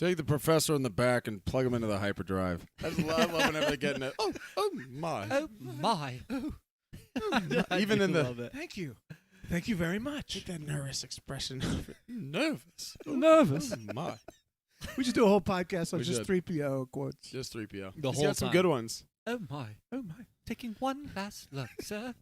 Take the professor in the back and plug him into the hyperdrive. I love whenever they're getting it. Oh my. Oh my! Even in the love it. Thank you. Thank you very much. Take that nervous expression. Nervous. Nervous. Oh my. We should do a whole podcast on We just should. 3PO quotes. Just 3PO. The He's whole got some time. good ones. Oh my! Oh my. Taking one last look, sir,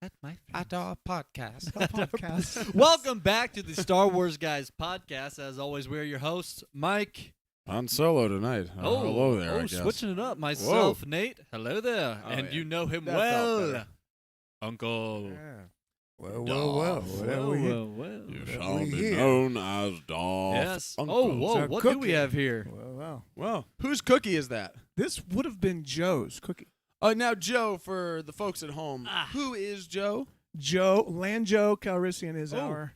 at my At our podcast. Podcast. Welcome back to the Star Wars Guys podcast. As always, we're your hosts, Mike. On solo tonight. Hello there, I guess. Switching it up. Myself, Nate. Hello there. Oh, and yeah. you know him That felt well. better. Uncle. Well, Darth. Well. You Well, shall we be here. known as Darth. Yes. Uncle. Oh, whoa. So What do we Cookie. have here? Well. Well, whose cookie is that? This would have been Joe's cookie. Now, Joe, for the folks at home, who is Joe? Lanjo Calrissian is Oh. our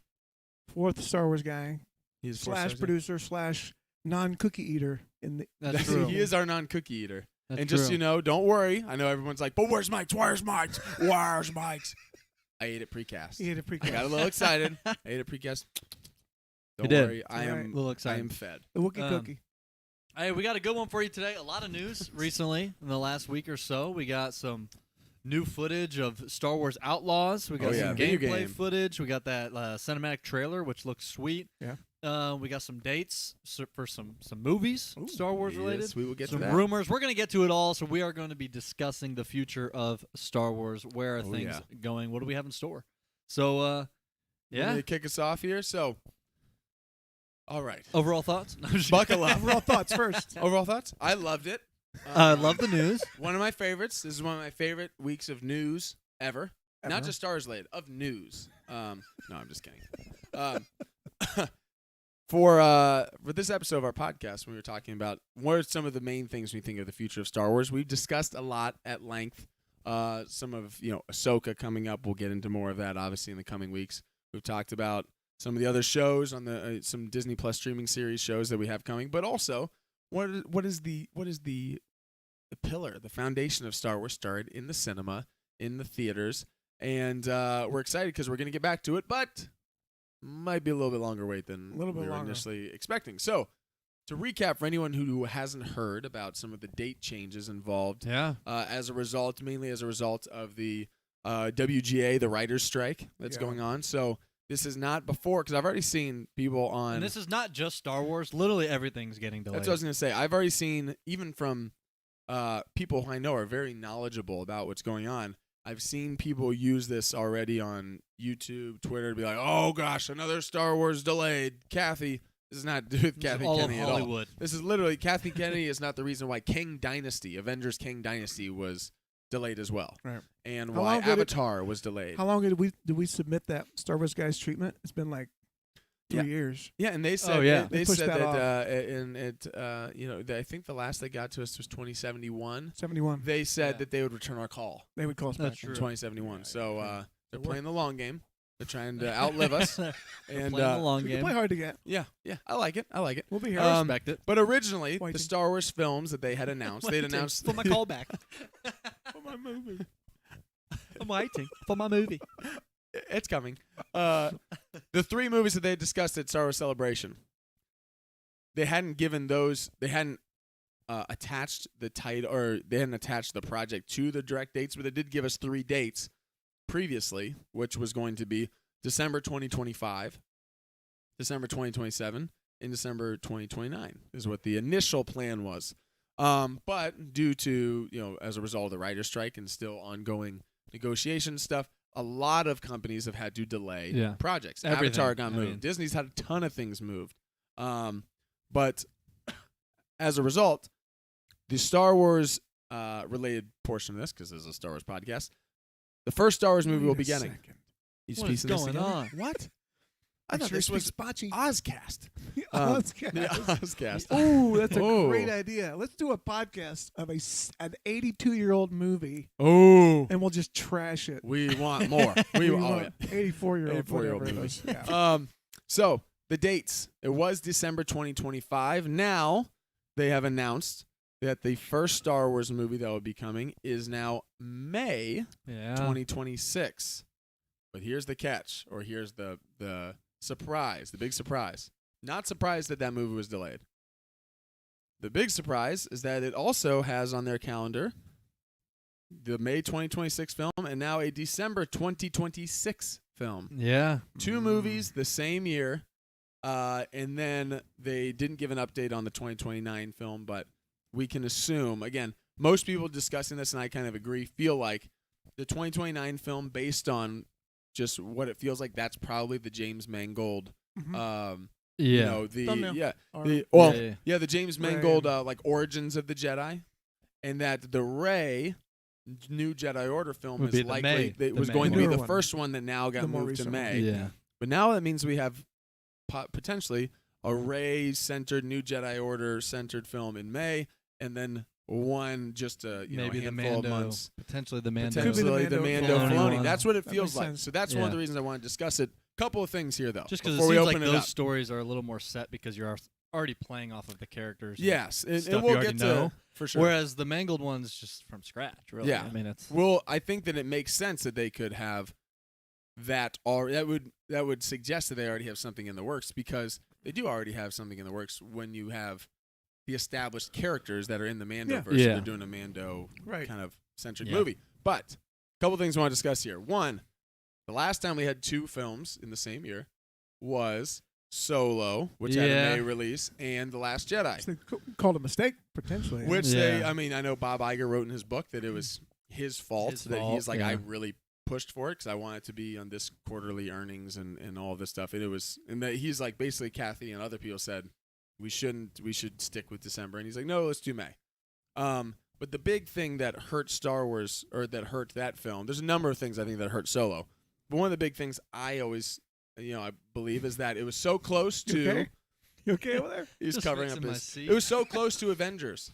fourth Star Wars guy He's slash producer slash non-cookie eater in the. That's true. He is our non-cookie eater. That's and just, true. you know, don't worry. I know everyone's like, but where's Mike's? Where's Mike's? Where's Mike's? I ate it precast. He ate a I pre-cast. got a little excited. I ate it precast. Don't did. worry. I All am right. a little I excited. am fed. The Wookiee Um, cookie. Hey, we got a good one for you today. A lot of news recently in the last week or so. We got some new footage of Star Wars Outlaws. We got Oh, yeah, some video gameplay game. footage. We got that cinematic trailer, which looks sweet. Yeah. We got some dates for some movies, Ooh. Star Wars related. Yes, we will get Some to that. rumors. We're going to get to it all. So we are going to be discussing the future of Star Wars. Where are Oh, things yeah. going? What do we have in store? So, You want yeah. me to kick us off here? So, all right. Overall thoughts? No, I'm just Buckle up. Overall thoughts first. Overall thoughts? I loved it. I love the news. One of my favorites. This is one of my favorite weeks of news ever. Not Ever. just Star Wars related, of news. No, I'm just kidding. For this episode of our podcast, we were talking about what are some of the main things we think of the future of Star Wars. We've discussed a lot at length. Some of Ahsoka coming up. We'll get into more of that obviously in the coming weeks. We've talked about some of the other shows on the some Disney Plus streaming series shows that we have coming, but also what is the pillar, the foundation of Star Wars started in the cinema, in the theaters, and we're excited because we're going to get back to it, but might be a little bit longer wait than A little bit we were longer. initially expecting. So, to recap for anyone who hasn't heard about some of the date changes involved Yeah. mainly as a result of the WGA, the writers' strike that's Yeah. going on. So this is not before, because I've already seen people on. And this is not just Star Wars. Literally everything's getting delayed. That's what I was going to say. I've already seen, even from people who I know are very knowledgeable about what's going on, I've seen people use this already on YouTube, Twitter, to be like, oh gosh, another Star Wars delayed. Kathy, this is not to do with This is Kathy all Kennedy of at all. Hollywood. This is literally, Kathy Kennedy is not the reason why Avengers King Dynasty was delayed as well. Right. And How why long did it- Avatar was delayed. How long did we submit that Star Wars guys treatment? It's been like 3 years. Yeah, and they said yeah. they They pushed said that off. I think the last they got to us was 2071. 71. They said Yeah. that they would return our call They would call us That's back. true. in 2071. So they're They're playing the long game. They're trying to outlive us. They're And playing the long We game. play hard to get. yeah, I like it. We'll be here. I Um, respect it. But originally, Waiting. the Star Wars films that they had announced, they'd Waiting announced for my callback. for my movie. I'm waiting for my movie. it's coming. The 3 movies that they discussed at Star Wars Celebration, they hadn't given those. They hadn't attached the title, or they hadn't attached the project to the direct dates, but they did give us 3 dates previously, which was going to be December 2025, December 2027, and December 2029 is what the initial plan was. But due to, as a result of the writer's strike and still ongoing negotiation stuff, a lot of companies have had to delay projects. Everything. Avatar got I moved. mean- Disney's had a ton of things moved. But as a result, the Star Wars related portion of this, because this is a Star Wars podcast, the first Star Wars movie will be getting. He's What is piecing this going together? on? What? I I'm thought sure this he was speaks Bocce. Ozcast. Ozcast. The Ozcast. Oh, that's a Oh. great idea. Let's do a podcast of an 82-year-old movie, Oh, and we'll just trash it. we want more. We want. 84-year-old 84-year-old whatever it movie. is. Yeah. So the dates. It was December 2025. Now they have announced that the first Star Wars movie that will be coming is now May Yeah. 2026. But here's the catch, or here's the surprise, the big surprise. Not surprised that movie was delayed. the big surprise is that it also has on their calendar the May 2026 film and now a December 2026 film. Yeah. Two movies the same year, and then they didn't give an update on the 2029 film, but we can assume, again, most people discussing this, and I kind of agree, feel like the 2029 film, based on just what it feels like, that's probably the James Mangold. Mhm. You know, the Thumbnail. yeah, Or- the Yeah. the James Rey Mangold and- like origins of the Jedi, and that the Rey new Jedi Order film Would be is the likely May- it the was May going to be newer the one. first one that now got The more moved to recent one. May. Yeah. But now that means we have potentially a Rey-centered new Jedi Order-centered film in May, and then one just a Maybe the handful of Mando. months. Potentially the Mando. Could be Potentially the the Mando Mando Filoni Filoni. one. That's what it That feels makes like. sense. So that's one of Yeah. the reasons I want to discuss it. Couple of things here, though. Just because it before we seems like open it those up. stories are a little more set because you're already playing off of the characters. and Yes, and stuff we'll you already get to know. for sure. Whereas the Mangled one's just from scratch, really. Yeah. I mean, it's Well, I think that it makes sense that they could have that, or that would suggest that they already have something in the works, because they do already have something in the works when you have the established characters that are in the Mando Yeah. verse. Yeah. They're doing a Mando Right. kind of centric Yeah. movie. But a couple things I want to discuss here. One, the last time we had two films in the same year was Solo, which had Yeah. a May release, and The Last Jedi. So they called a mistake potentially. Which Yeah. I mean, I know Bob Iger wrote in his book that it was his fault His that fault, he's like, I yeah. really pushed for it because I want it to be on this quarterly earnings and all this stuff. And it was, and that he's like, basically Kathy and other people said we should stick with December, and he's like, no, let's do May. But the big thing that hurt Star Wars, or that hurt that film, there's a number of things I think that hurt Solo, but one of the big things I always, I believe, is that it was so close You to. okay? You okay over there? He's Just covering up fixing my his. seat. It was so close to Avengers.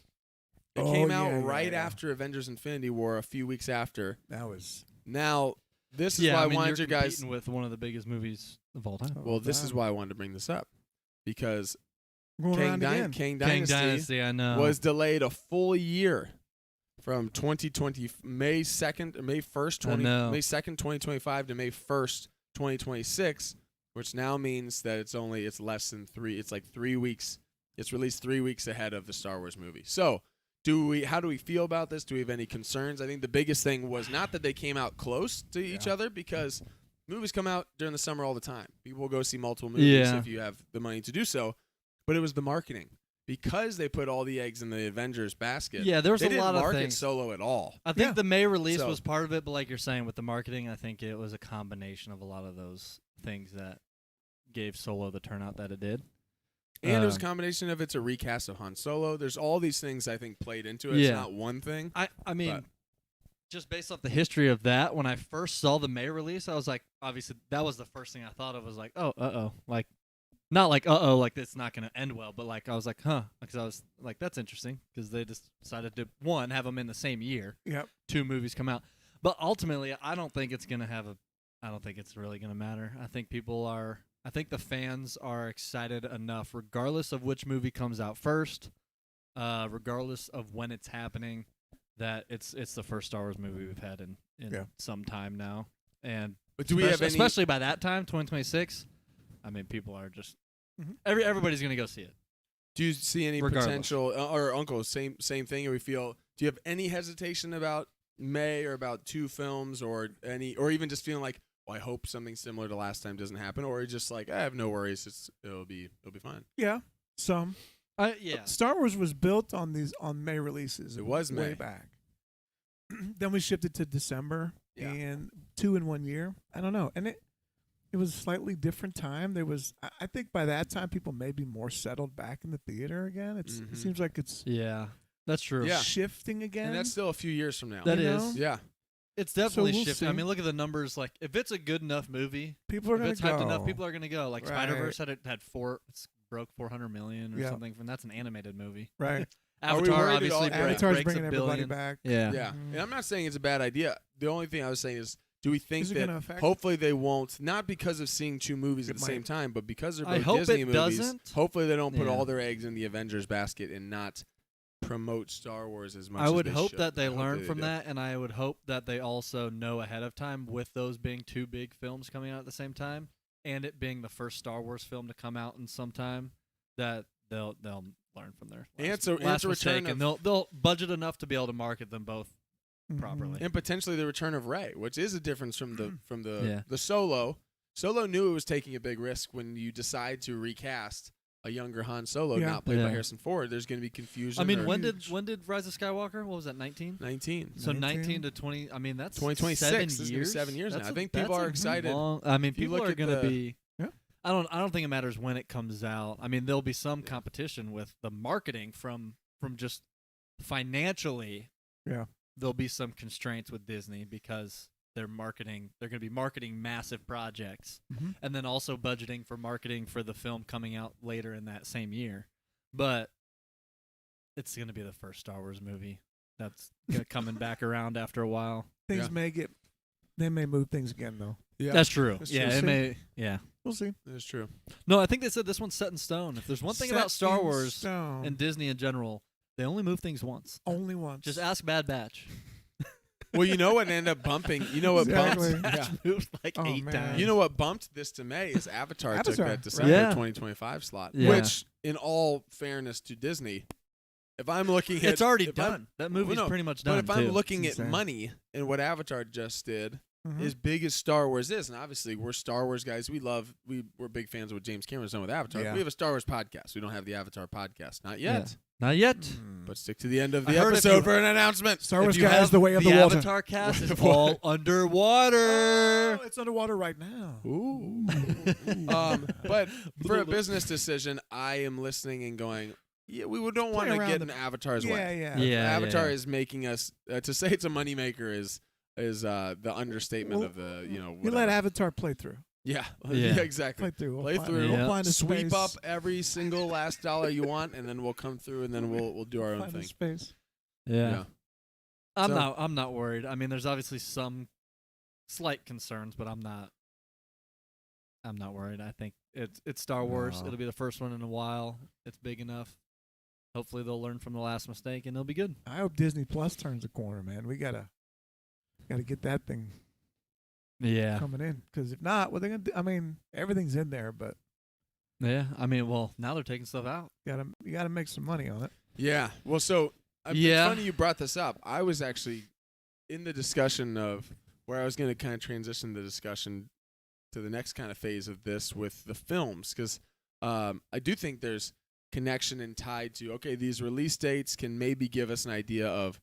It Oh, came out yeah, right yeah. after Avengers: Infinity War, a few weeks after. That was. Now, this is yeah, why I mean, I wanted you're you guys. competing with one of the biggest movies of all time. Well, this is why I wanted to bring this up, because Going Kang, around again. Kang King Dynasty Dynasty, I know. was delayed a full year from 2020 May 2nd, May 1st, I know. May 2nd, 2025 to May 1st, 2026, which now means that it's less than 3. It's like 3 weeks. It's released 3 weeks ahead of the Star Wars movie. So, how do we feel about this? Do we have any concerns? I think the biggest thing was not that they came out close to each Yeah. other, because movies come out during the summer all the time. People will go see multiple movies Yeah. if you have the money to do so. But it was the marketing. Because they put all the eggs in the Avengers basket. Yeah, there was they a didn't lot of market things. Solo at all. I think Yeah. the May release So- was part of it, but like you're saying with the marketing, I think it was a combination of a lot of those things that gave Solo the turnout that it did. And it was a Um, combination of it's a recast of Han Solo. There's all these things I think played into it. Yeah. It's not one thing. I mean, But- just based off the history of that, when I first saw the May release, I was like, obviously that was the first thing I thought of, was like, oh, like, not like like it's not gonna end well, but like I was like, because I was like, that's interesting, because they just decided to have them in the same year, Yep. 2 movies come out, but ultimately I don't think it's gonna I don't think it's really gonna matter. I think the fans are excited enough, regardless of which movie comes out first, regardless of when it's happening, that it's the first Star Wars movie we've had in Yeah. some time now. And But do we have any? especially by that time, 2026, I mean, people are just Mhm. everybody's gonna go see it. Do you see any Regardless. potential? Or Uncle, same thing. Or we feel? Do you have any hesitation about May, or about 2 films, or even just feeling like, well, I hope something similar to last time doesn't happen, or just like, I have no worries. It'll be fine. Yeah. Some. Yeah, Star Wars was built on May releases. It was way May. back. Then we shipped it to December, Yeah. and 2 in 1 year. I don't know, and it was a slightly different time. There was, I think, by that time, people may be more settled back in the theater again. It Mhm. seems like it's yeah, that's true. Yeah. shifting again. And that's still a few years from now. That You is. know? Yeah. It's definitely we'll shifting. I see. mean, look at the numbers. Like, if it's a good enough movie, People are if gonna it's go. hyped enough, people are gonna go. Like Right. Spider-Verse broke 400 million or Yeah. something. That's an animated movie. right. Are we Avatar worried at obviously all- Avatar's breaks bringing a everybody billion. back. Yeah. Yeah. Mhm. And I'm not saying it's a bad idea. The only thing I was saying is, do we think Is it that gonna affect? hopefully they won't, not because of seeing 2 movies at It the same might. time, but because they're I both hope Disney it movies. doesn't. Hopefully they don't put Yeah. all their eggs in the Avengers basket and not promote Star Wars as much I as would they hope should. that they I hope learn they from do. that, and I would hope that they also know ahead of time, with those being 2 big films coming out at the same time, and it being the first Star Wars film to come out in some time, that they'll learn from their And last, it's last a return mistake, and of- they'll budget enough to be able to market them both Mhm. properly. And potentially the return of Rey, which is a difference from the Yeah. the Solo. Solo knew it was taking a big risk when you decide to recast a younger Han Solo, Yeah. not played by Yeah. Harrison Ford. There's going to be confusion. I mean, or- when Huge. did Rise of Skywalker? What was that? 19. 19. So 19. 19 to 20. I mean, that's 2026. 7 This is gonna be years. 7 years now. That's I a- think people that's are a excited. long- I mean, If you people look are at going to the- be. Yeah. I don't think it matters when it comes out. I mean, there'll be some competition with the marketing from just financially. Yeah. There'll be some constraints with Disney because they're marketing. They're going to be marketing massive projects, Mhm. and then also budgeting for marketing for the film coming out later in that same year. But it's going to be the first Star Wars movie that's coming back around after a while. Things Yeah. may get. They may move things again, though. Yeah, That's true. That's Yeah, true. it may. Yeah. We'll see. that's true. No, I think they said this one's set in stone. If there's one thing about Set Star in Wars stone. and Disney in general, they only move things once. only once. Just ask Bad Batch. Well, you know what ended up bumping? You know what Exactly. bumped? Yeah. Batch moved like Oh, 8 man. times. You know what bumped this to May is Avatar took Avatar, that right. December Yeah. 2025 slot. Yeah. Which, in all fairness to Disney, if I'm looking at it's already if I'm- done. That movie's no, pretty much But done. if I'm too. looking at Insane. money and what Avatar just did, Mhm. as big as Star Wars is, and obviously we're Star Wars guys, we're big fans of what James Cameron's done with Avatar. Yeah. We have a Star Wars podcast. We don't have the Avatar podcast, not yet. Not yet. Mm. But stick to the end of I the heard if episode you- for an announcement. Star Wars If you guys, have the way of the, the water. Avatar cast is Water. all underwater. Oh, it's underwater right now. Ooh. But for a business decision, I am listening and going, yeah, we don't want Play to around get the- in Avatar's Yeah, way. yeah. Yeah. Avatar is making us to say it's a moneymaker is the understatement Well, of the You let whatever. Avatar play through. Yeah, Yeah. exactly. Play through. We'll Play find- through. We'll Yeah. find a Sweep space. up every single last dollar you want, and then we'll come through, and then we'll do our own Find a thing. space. Yeah. I'm So- not worried. I mean, there's obviously some slight concerns, but I'm not worried. I think it's Star Wars. No. It'll be the first one in a while. It's big enough. Hopefully they'll learn from the last mistake and they'll be good. I hope Disney Plus turns a corner, man. We gotta get that thing Yeah. coming in. Because if not, what they gonna do? I mean, everything's in there, but Yeah. I mean, well, now they're taking stuff out. you gotta make some money on it. Yeah. Well, so Yeah. it's funny you brought this up. I was actually in the discussion of where I was going to kind of transition the discussion to the next kind of phase of this with the films, because I do think there's connection and tied to, okay, these release dates can maybe give us an idea of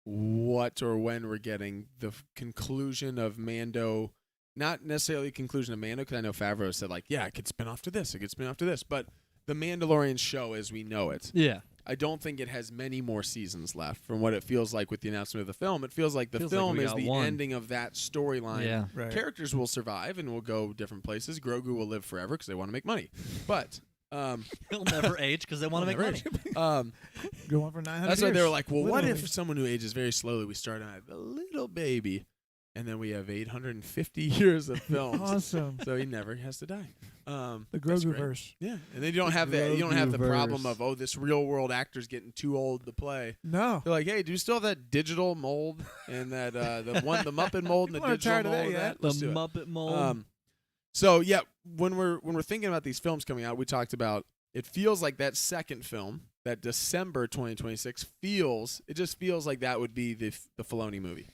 what or when we're getting the conclusion of Mando. Not necessarily conclusion of Mando, because I know Favreau said, like, yeah, it could spin off to this, it could spin off to this, but the Mandalorian show as we know it. Yeah. I don't think it has many more seasons left from what it feels like with the announcement of the film. It feels like the Feels like film we is got the one. ending of that storyline. Yeah. Right. Characters will survive and will go different places. Grogu will live forever because they want to make money. But He'll never age because they want to make Never money. age. Go on for 900 That's why they years. were like, well, what Literally. if someone who ages very slowly, we start out a little baby, and then we have 850 years of films. Awesome. So he never has to die. The That's Grogu great. verse. Yeah, and then you don't have that. You don't have the problem Grogu-verse. of this real world actor's getting too old to play. No. They're like, hey, do you still have that digital mold and that the Muppet mold and the People aren't digital tired of mold? that of yet. that? Let's The do it. Muppet mold. So yeah, when we're thinking about these films coming out, we talked about it feels like that second film, that December 2026 it just feels like that would be the Filoni movie.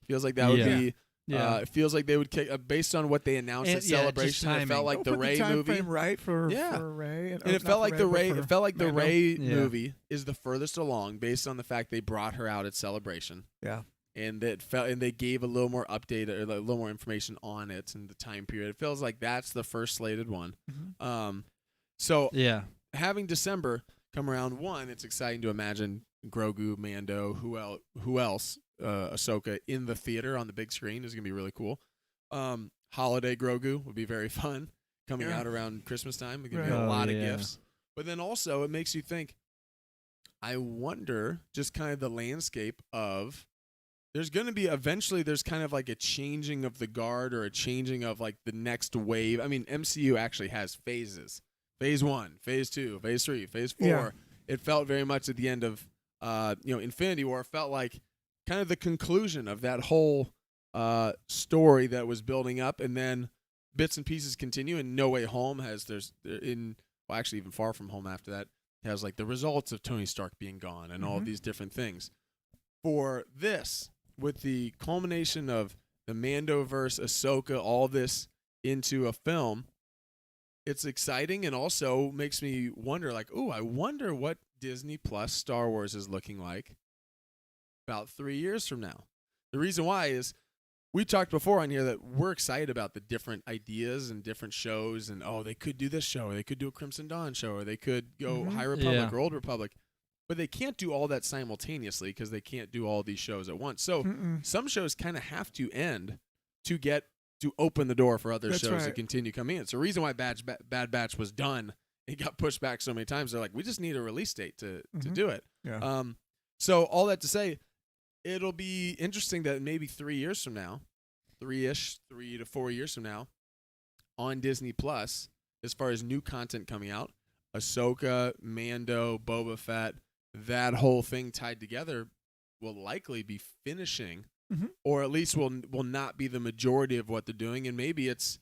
Feels like that would Yeah. be. yeah. It feels like they would kick based on what they announced And- at yeah, just Celebration. It timing. felt like Don't the put Ray time movie. frame right for Yeah. for Ray, And it felt like the Ray. It felt like the Mando. Ray Yeah. movie is the furthest along, based on the fact they brought her out at Celebration. Yeah. And they gave a little more update or a little more information on it and the time period. It feels like that's the first slated one. Mhm. So yeah. having December come around, it's exciting to imagine Grogu, Mando, who else, Ahsoka in the theater on the big screen is gonna be really cool. Holiday Grogu would be very fun coming Yeah. out around Christmas time. It can be Right. a Oh, lot of yeah. gifts, but then also it makes you think. I wonder just kind of the landscape of. There's going to be eventually. There's kind of like a changing of the guard or a changing of like the next wave. I mean, MCU actually has phases. Phase 1, Phase 2, Phase 3, Phase 4. Yeah. It felt very much at the end of, Infinity War. Felt like kind of the conclusion of that whole story that was building up, and then bits and pieces continue. And No Way Home actually even Far From Home after that. It has like the results of Tony Stark being gone and all of Mhm. these different things. For this, with the culmination of the Mandoverse, Ahsoka, all this into a film, it's exciting and also makes me wonder, like, ooh, I wonder what Disney Plus Star Wars is looking like about 3 years from now. The reason why is we talked before on here that we're excited about the different ideas and different shows, and they could do this show, or they could do a Crimson Dawn show, or they could go Mhm. High Republic Yeah. or Old Republic. But they can't do all that simultaneously because they can't do all these shows at once. So Mm-mm. some shows kind of have to end to open the door for other That's shows to right. continue coming in. It's the reason why Bad Batch was done. It got pushed back so many times. They're like, we just need a release date to Mhm. do it. Yeah. So all that to say, it'll be interesting that maybe 3 years from now, 3 to 4 years from now, on Disney Plus, as far as new content coming out, Ahsoka, Mando, Boba Fett, that whole thing tied together will likely be finishing, Mhm. or at least will not be the majority of what they're doing, and maybe it's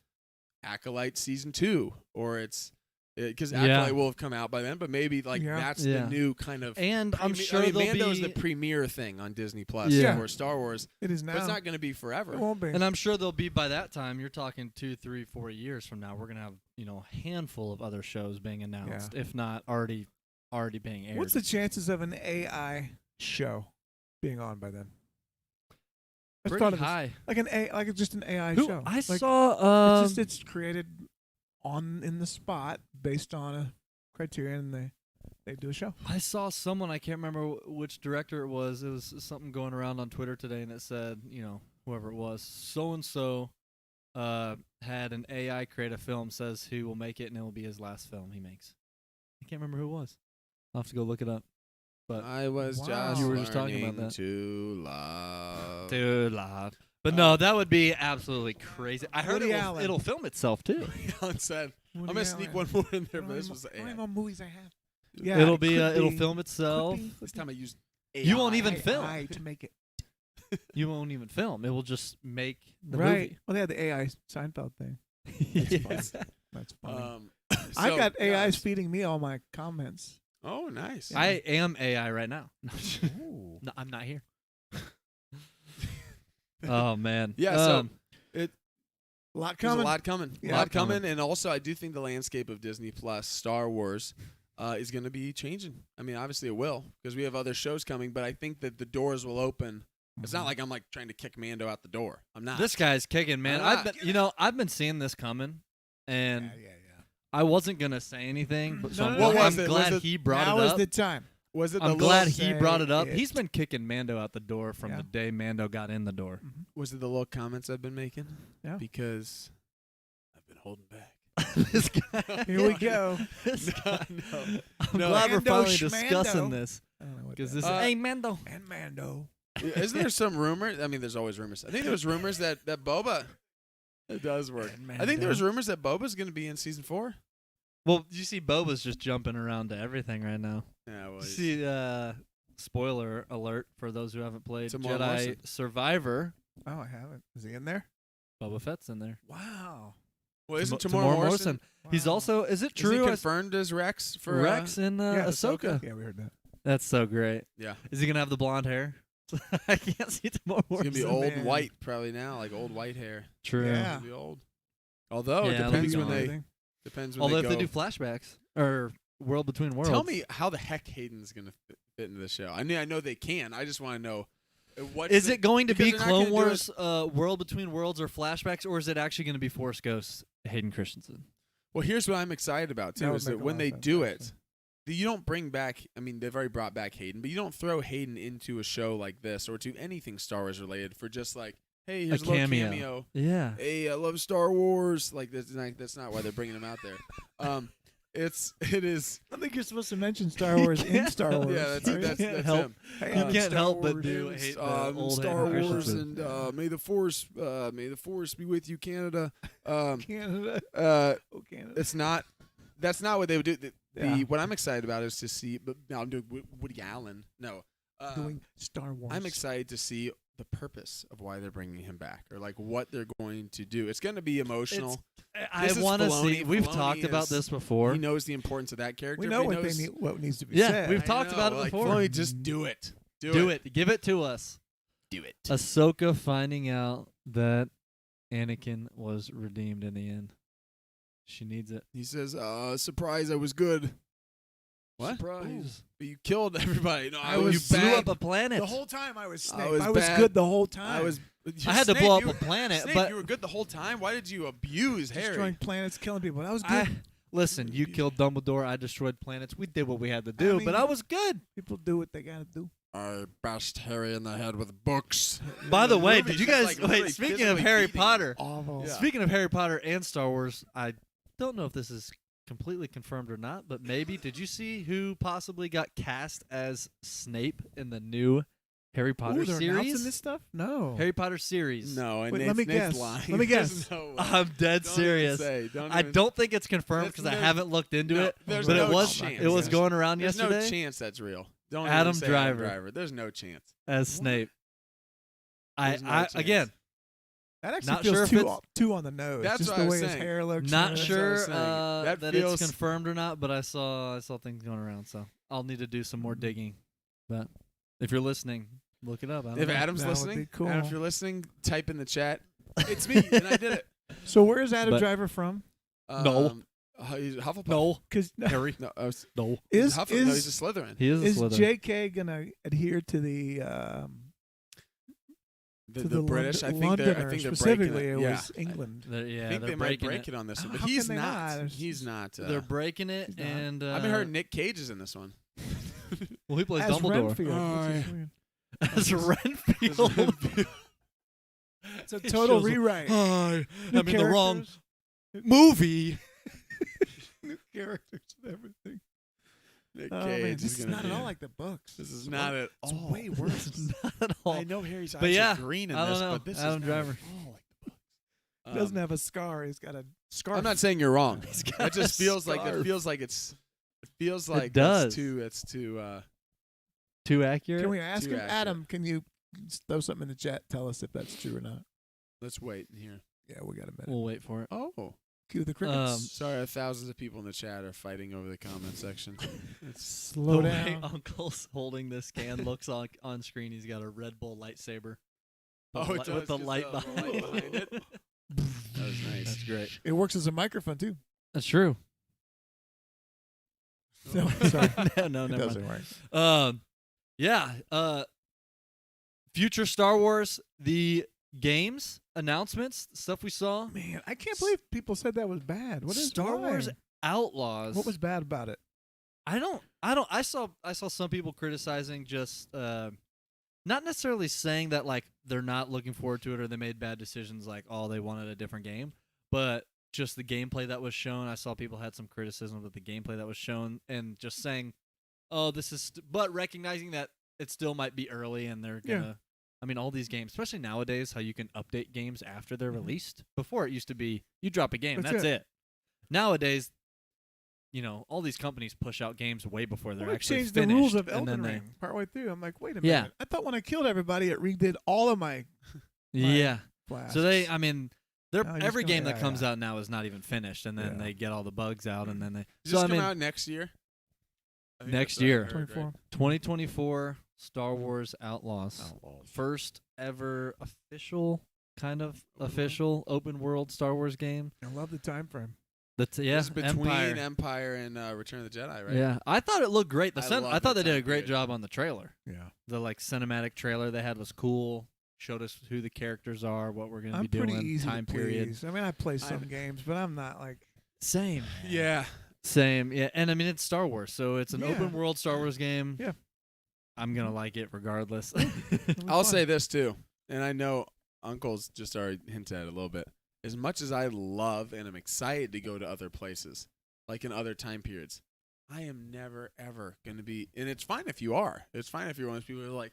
Acolyte season 2, or it's because Yeah. Acolyte will have come out by then, but maybe like Yeah. that's Yeah. the new kind of. And I'm premi- sure I mean, there'll Mando is be the premiere thing on Disney Plus Yeah. for Star Wars, It is but now. it's not going to be forever. It won't be. And I'm sure there'll be by that time. You're talking 2, 3, 4 years from now. We're gonna have a handful of other shows being announced, if not already being aired. What's the chances of an AI show being on by then? I Pretty thought of this. high? Like just an AI Who show. I Like, saw. it's created in the spot based on a criterion, and they do a show. I saw someone, I can't remember which director it was. It was something going around on Twitter today, and it said, whoever it was, so and so had an AI create a film, says he will make it, and it will be his last film he makes. I can't remember who it was. I'll have to go look it up. But I was Wow. just You were just talking about learning that. to love. dude, laugh. But no, that would be absolutely crazy. I heard Woody it'll, Allen. it'll film itself too. Alan said, Woody I'm gonna sneak Allen. one more in there, I but don't this even- was I don't AI. even know what movies I have. Yeah, it'll it be. could It'll be- film could itself. be- This time I used You won't AI. even film. AI to make it. You won't even film. It will just make the right. movie. Well, they had the AI Seinfeld thing. Yeah. That's funny. I I got AIs feeding me all my comments. Oh, nice. Yeah. I am AI right now. Ooh. No, I'm not here. Oh man. Yeah, so A lot there's coming. a lot coming. Yeah. A lot coming, and also I do think the landscape of Disney Plus, Star Wars, is going to be changing. I mean, obviously it will because we have other shows coming, but I think that the doors will open. It's not like I'm like trying to kick Mando out the door. I'm not. this guy's kicking, man. I'm I've not. been, I've been seeing this coming, and yeah. I wasn't gonna say anything, but so No, I'm, no, no. glad- What I'm was it? glad Was it- he brought Now it is up. the time. Was it the I'm little, glad he say brought it up. it. He's been kicking Mando out the door from Yeah. the day Mando got in the door. was it the little comments I've been making? Yeah. Because I've been holding back. This guy. Here we go. This guy. no. I'm No. glad we're Mando finally schmando. discussing this I don't know what because that this is. is hey Mando. And Mando. Isn't there some rumor? I mean, there's always rumors. I think there was rumors that Boba. It does work. And I think there was Mando. rumors that Boba's going to be in season 4. Well, you see, Boba's just jumping around to everything right now. Yeah, well, You see, spoiler alert for those who haven't played Tamar Jedi Morrison. Survivor. Oh, I haven't. Is he in there? Boba Fett's in there. Wow. well, isn't Tam- Tamar Morrison? He's Wow. also. Is it Is he true? confirmed as Rex for Rex and Yeah, Ahsoka. Yeah, we heard that. That's so great. Yeah, Is he gonna have the blonde hair? I can't see Tamar he's Morrison. gonna be Morrison, old man. and white probably now, like old white hair. True. Yeah. He'll be old. Although Yeah, it it'll depends be when gone. they depends when Although they if go. they do flashbacks or World Between Worlds, Tell me how the heck Hayden's gonna fit into the show. I mean, I know they can. I just want to know what is it going to because be they're not Clone gonna do Wars, World Between Worlds, or flashbacks, or is it actually going to be Force Ghosts, Hayden Christensen? Well, here's what I'm excited about That too: would is make that a when lot they of sense, do actually. it, you don't bring back. I mean, they've already brought back Hayden, but you don't throw Hayden into a show like this or to anything Star Wars related for just like, hey, here's a little cameo. cameo. Yeah. Hey, I love Star Wars. Like that's not why they're bringing him out there. It is. I think you're supposed to mention Star Wars in Star Wars. Yeah, that's right? that's help. him. Hey, You I'm can't Star help but Wars. do And, hate the old Star Hayden Wars Christensen. and may the force be with you, Canada. Canada. Uh, Oh, Canada. it's not. That's not what they would do. Yeah. What I'm excited about is to see. But now I'm doing Woody Allen. No, Doing Star Wars. I'm excited to see the purpose of why they're bringing him back, or like what they're going to do. It's going to be emotional. I This is want to Filoni. see. We've Filoni talked about is- this before. He knows the importance of that character. We know but what he knows, what needs to be Yeah, said. we've I talked know, about it like, before. Filoni, just do it. Do it. Give it to us. Do it. Ahsoka finding out that Anakin was redeemed in the end. She needs it. He says, surprise, I was good. What? Surprise. But you killed everybody. No, I You was blew bad. up a planet. The whole time I was Snape. I was I was bad. good the whole time. I was. I had to Snape, blow up you- a planet, Snape, but you were good the whole time. Why did you abuse Harry? destroying planets, killing people. That was good. Listen, you killed Dumbledore. I destroyed planets. We did what we had to do, mean- but I was good. People do what they gotta do. I bashed Harry in the head with books. By the way, Movie did you just, guys like, wait? really Speaking of physically Harry beating Potter, Awful. Yeah. speaking of Harry Potter and Star Wars, I don't know if this is completely confirmed or not, but maybe. Did you see who possibly got cast as Snape in the new Harry Potter Ooh, they're announcing series? this stuff? No. Harry Potter series. No, and Wait, Nate's, let me Nate's guess. lying. Let me There's guess. no way. I'm dead Don't serious. Even say. I don't think it's confirmed That's because I no- haven't looked into no, it, there's but no it was chance. it was going around There's yesterday no chance that's real. Don't Adam even say Driver. Adam Driver. There's no chance. as Snape. There's no I chance. again, That actually Not feels sure if too, it's- too on the nose. That's just what the I way was his saying. hair looks. not and- That's what I sure was saying. That that feels- it's confirmed or not, but I saw things going around, so I'll need to do some more digging. But if you're listening, look it up. I don't If know. Adam's That would listening, be cool. Adam, if you're listening, type in the chat. It's me, and I did it. So where's Adam But- Driver from? No. He's Hufflepuff. No, Because Harry. No, No, is no, he's a is Slytherin. he is a is Slytherin. J.K. gonna adhere to the The British. I think they're. I Londoners think they're breaking specifically? it. It Yeah. was England. Yeah, I think they're they might breaking break it. it on this one, How but he's can they not. not? He's not. They're breaking it, he's not. and I haven't heard Nick Cage is in this one. Well, he plays As Dumbledore Renfield, which is Oh, weird. as Renfield. It's a He total shows up, rewrite. Hi, New I'm in the wrong characters, movie. new characters and everything. Nick Oh Cage man, this is gonna not at be- all like the books. This is not at It's all. way worse. Not at all. I know Harry's eyes But yeah, are green in I don't this, know. but this Adam is Driver. not at all like the books. He doesn't have a scar. He's got a scarf. I'm not saying you're wrong. He's got It just a feels like scarf. it feels like it's. It feels like does. It's too. Too accurate. Can we ask Too him, accurate. Adam? Can you throw something in the chat? Tell us if that's true or not. Let's wait and hear. Yeah, we got a minute. We'll wait for it. Oh, cue the crickets. Sorry, thousands of people in the chat are fighting over the comment section. It's Slow the way down. Uncle's holding this can looks on screen. He's got a Red Bull lightsaber. Oh, it with does, the 'cause light the behind light behind it. That was nice. That's great. It works as a microphone too. That's true. No, sorry. no, It never doesn't mind. work. Yeah. Future Star Wars, the games announcements, stuff we saw. Man, I can't believe people said that was bad. What is Star why? Wars Outlaws. What was bad about it? I saw some people criticizing just not necessarily saying that like they're not looking forward to it or they made bad decisions like they wanted a different game, but just the gameplay that was shown. I saw people had some criticism with the gameplay that was shown and just saying, "Oh, this is," but recognizing that it still might be early and they're Yeah. gonna. I mean, all these games, especially nowadays, how you can update games after they're released. Before it used to be you drop a game, That's that's it. it. Nowadays, all these companies push out games way before they're Well, it actually changed finished. the rules of and Elden then Ring partway through. I'm like, wait a Yeah. minute. I thought when I killed everybody, it redid all of my Yeah. flasks. So I mean, No, you just every go, game that yeah, comes yeah. out now is not even finished, and then Yeah. they get all the bugs out, and then they. Does So this I come mean, out next year? I think Next that's what I year. heard, 24. right? 2024 Star Wars Outlaws, first ever official open world Star Wars game. I love the time frame. That's This is between Empire. and Return of the Jedi, right? Yeah, I thought it looked great. I I love thought the they did a time great period. job on the trailer. Yeah. The cinematic trailer they had was cool. Showed us who the characters are, what we're gonna I'm be doing, pretty easy time to period. please. I mean, I play some games, but I'm not like. Same. Yeah. Same, yeah, and I mean it's Star Wars, so it's an Yeah. open world Star Wars game. Yeah. I'm gonna like it regardless. I'll say this too, and I know Uncle's just already hinted at it a little bit. As much as I love and am excited to go to other places, like in other time periods, I am never ever going to be. And it's fine if you are. It's fine if you're one of those people who are like,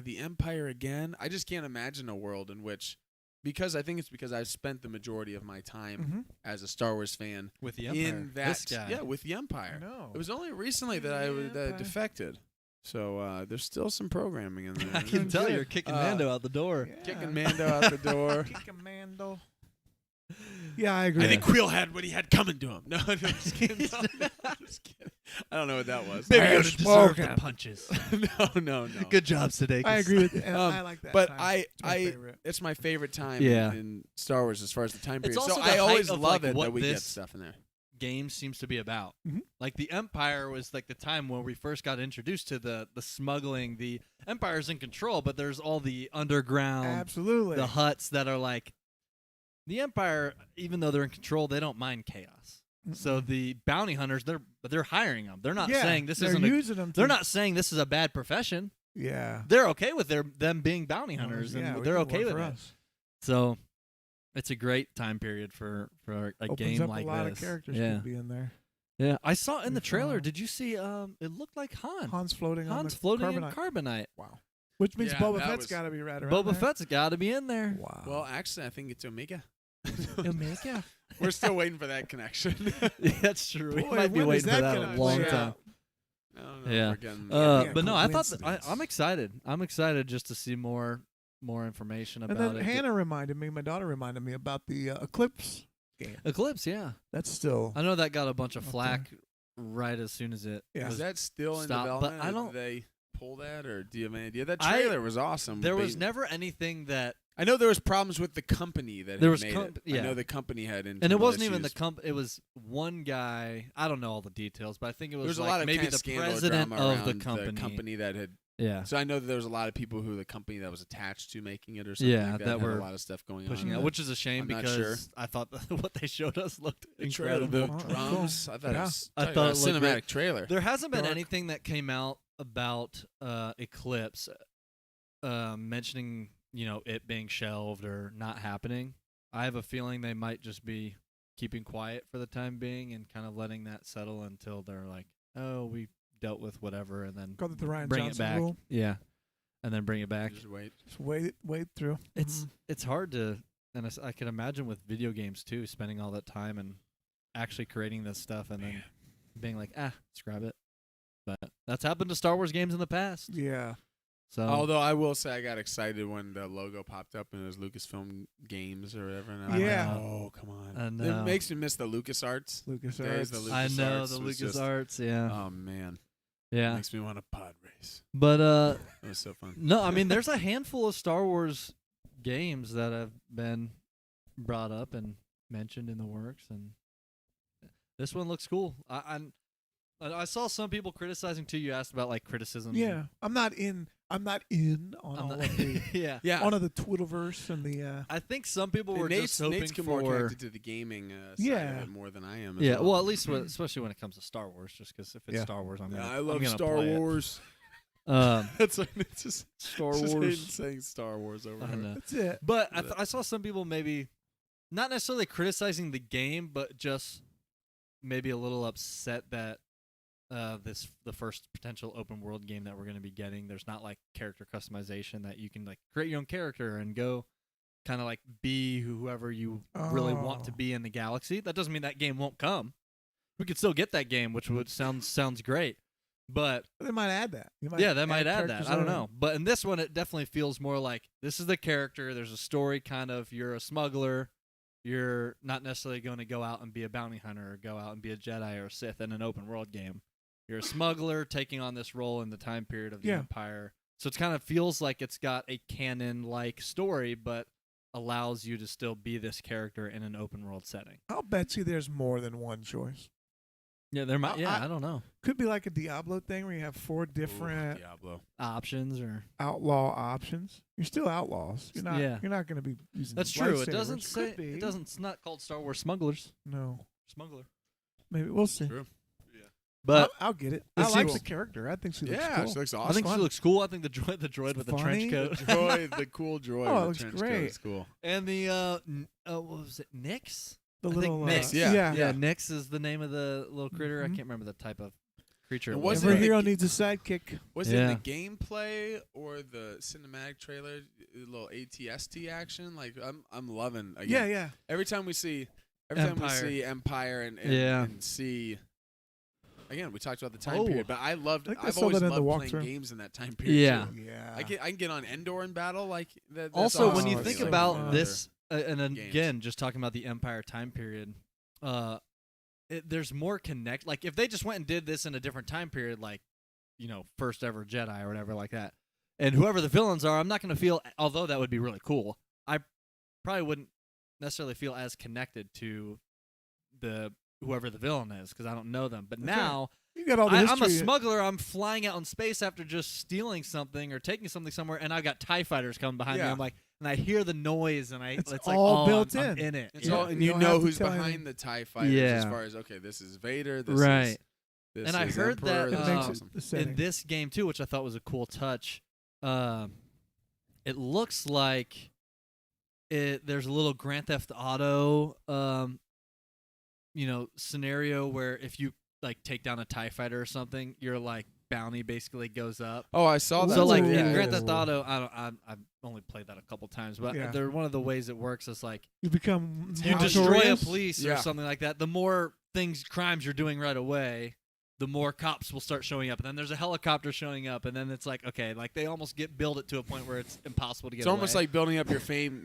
the Empire again. I just can't imagine a world in which, because I think it's because I've spent the majority of my time Mhm. as a Star Wars fan With the Empire. in that. This guy. Yeah, with the Empire. No. It was only recently that I Empire. defected. So there's still some programming in there. I can tell Good. you're kicking Uh, Mando out the door. Yeah. Kicking Mando out the door. Kick a Mando. Yeah, I agree. I think Creel had what he had coming to him. No, I'm just kidding. No, I'm just kidding. I don't know what that was. Maybe I you am deserve the smoking. punches. no. Good job, Sudeikis. I agree with you. I like that. But time. It's my favorite. it's my favorite time Yeah. in Star Wars as far as the time It's period. also So the I height always of, love like, it what that we get this- stuff in there. Game seems to be about. Mhm. Like the Empire was like the time when we first got introduced to the smuggling. The Empire's in control, but there's all the underground, Absolutely. the huts that are like the Empire. Even though they're in control, they don't mind chaos. So the bounty hunters, they're hiring them. They're not saying this they're isn't. using them. They're not saying this is a bad profession. Yeah. They're okay with them being bounty hunters, Yeah, and we they're can okay work with for it. us. So it's a great time period for a Opens game up like a lot this. of characters Yeah. could be in there. Yeah, I saw in the With, trailer. Did you see? It looked like Han. Han's floating on Han's the floating carbonite. in carbonite. Wow. Which means Yeah, Boba that Fett's was- got to be right around Boba there. Fett's got to be in there. Wow. Well, actually, I think it's Omega. Omega. We're still waiting for that connection. Yeah, that's true. We Boy, might be when is waiting for that that gonna a long play time. out? I don't know. Yeah. We're getting, Yeah, But no, I thought coincidence. I'm excited. I'm excited just to see more information And about then it. Hannah reminded me, my daughter reminded me about the Eclipse game. Eclipse, yeah. That's still. I know that got a bunch of Okay. flack right as soon as it Yeah. was. is that still in Stop, but development? I Or don't- did they pull that, or do you have any idea? That I- trailer was awesome. There but was never anything that, I know there was problems with the company that There had was made comp- it. yeah. I know the company had and it internal wasn't even the issues. It was one guy. I don't know all the details, but I think it was There was like a lot of maybe kind the of scandal president drama of the around company. that had. Yeah, So I know that there was a lot of people who the company that was attached to making it or something Yeah, like that, that had were a lot of stuff going pushing on. out, which is a shame I'm not because sure. I thought what they showed us looked the trailer, incredible. the Oh, drums. I thought Yeah. it was I a thought it looked cinematic great. trailer. There hasn't been Dark. anything that came out about Eclipse mentioning it being shelved or not happening. I have a feeling they might just be keeping quiet for the time being and kind of letting that settle until they're like, oh, we dealt with whatever, and then Called it the Ryan bring Johnson it back. rule. Yeah, and then bring it back. Just wait. Just wait through. It's Mhm. it's hard to, and I can imagine with video games too, spending all that time and actually creating this stuff and then being like, scrap it. But that's happened to Star Wars games in the past. Yeah. So Although I will say I got excited when the logo popped up and it was Lucasfilm Games or whatever. And I'm Yeah. like, oh, come on. I know. It makes me miss the LucasArts. Lucas Days the I know LucasArts the was just- LucasArts, yeah, Oh, man. yeah. Makes me want to pod race. But It was so fun. no, I mean, there's a handful of Star Wars games that have been brought up and mentioned in the works, and this one looks cool. I saw some people criticizing too. You asked about like criticisms. Yeah. I'm not in on all of the yeah. Yeah. on of the Twitterverse and the I think some people were Nate's, just hoping Nate's for. more connected to the gaming side Yeah. of it more than I am. as Yeah, well, at least especially when it comes to Star Wars, just because if it's Yeah. Star Wars, I'm Yeah, gonna. I I'm love gonna Star play it. Wars. It's it's just Star just Wars. Hayden saying Star Wars over I and know. that's it. But I saw some people maybe not necessarily criticizing the game, but just maybe a little upset that the first potential open world game that we're going to be getting, there's not like character customization that you can like create your own character and go kind of like be whoever you really want to Oh. be in the galaxy. That doesn't mean that game won't come. We could still get that game, which would sounds great. But They might add that. You yeah, they might add that. characters I don't that are- know. But in this one, it definitely feels more like this is the character. There's a story, kind of. You're a smuggler. You're not necessarily going to go out and be a bounty hunter or go out and be a Jedi or a Sith in an open world game. You're a smuggler taking on this role in the time period of the Yeah. Empire. So it kind of feels like it's got a canon-like story, but allows you to still be this character in an open world setting. I'll bet you there's more than one choice. Yeah, there might. I- I don't know, Could be like a Diablo thing where you have 4 different Diablo. options or. outlaw options. You're still outlaws. You're not. Yeah. You're not going to be using. That's true. It lightsabers. doesn't say. Could be. It doesn't. It's not called Star Wars Smugglers. No. Smuggler. Maybe we'll see. True. But I'll get it. It I like seems- the character. I think she looks Yeah, cool. she looks I awesome. think she fun. looks cool. I think the droid with the funny. trench coat the cool droid Oh, it with looks the trench great. coat is cool. and the what was it? Nix. The I think little Nix. Yeah. yeah. Yeah, Nix is the name of the little critter. I Mhm. can't remember the type of creature. And it was. wasn't Every it- hero needs a sidekick. Was Yeah. it the gameplay or the cinematic trailer? A little ATST action. Like I'm loving. Again, Yeah, yeah. Every time we see Empire and Yeah. and see. Again, we talked about the time Oh. period, but I loved. I think I I've saw always that in the loved playing walkthrough. games in that time period. Yeah. too. Yeah. I can get on Endor in battle like that. That's Also, when awesome. you Oh, think so about fun. this and then games. again, just talking about the Empire time period, there's more connect. Like if they just went and did this in a different time period, like first ever Jedi or whatever like that, and whoever the villains are, I'm not going to feel. Although that would be really cool, I probably wouldn't necessarily feel as connected to the whoever the villain is because I don't know them. But That's now. You got all the I'm a history. smuggler. I'm flying out in space after just stealing something or taking something somewhere, and I've got TIE fighters coming behind me. Yeah. I'm like, and I hear the noise, and It's like, all oh, built I'm in. in it. It's Yeah. all, and You you don't know have to who's tell behind anything. the TIE fighters as Yeah. far as, okay, this is Vader, this Right. is this And I is heard Emperor, that, this It is makes it awesome. the setting. In this game too, which I thought was a cool touch. It looks like there's a little Grand Theft Auto, scenario where if you like take down a TIE fighter or something, your like bounty basically goes up. Oh, I saw that. So like Ooh. in yeah, Grand yeah. Theft Auto, I've only played that a couple times, but Yeah. they're one of the ways it works is like You become you more destroy a notorious. police Yeah. or something like that. The more crimes you're doing right away, the more cops will start showing up, and then there's a helicopter showing up, and then it's like okay, like they almost build it to a point where it's impossible to get It's almost away. like building up your fame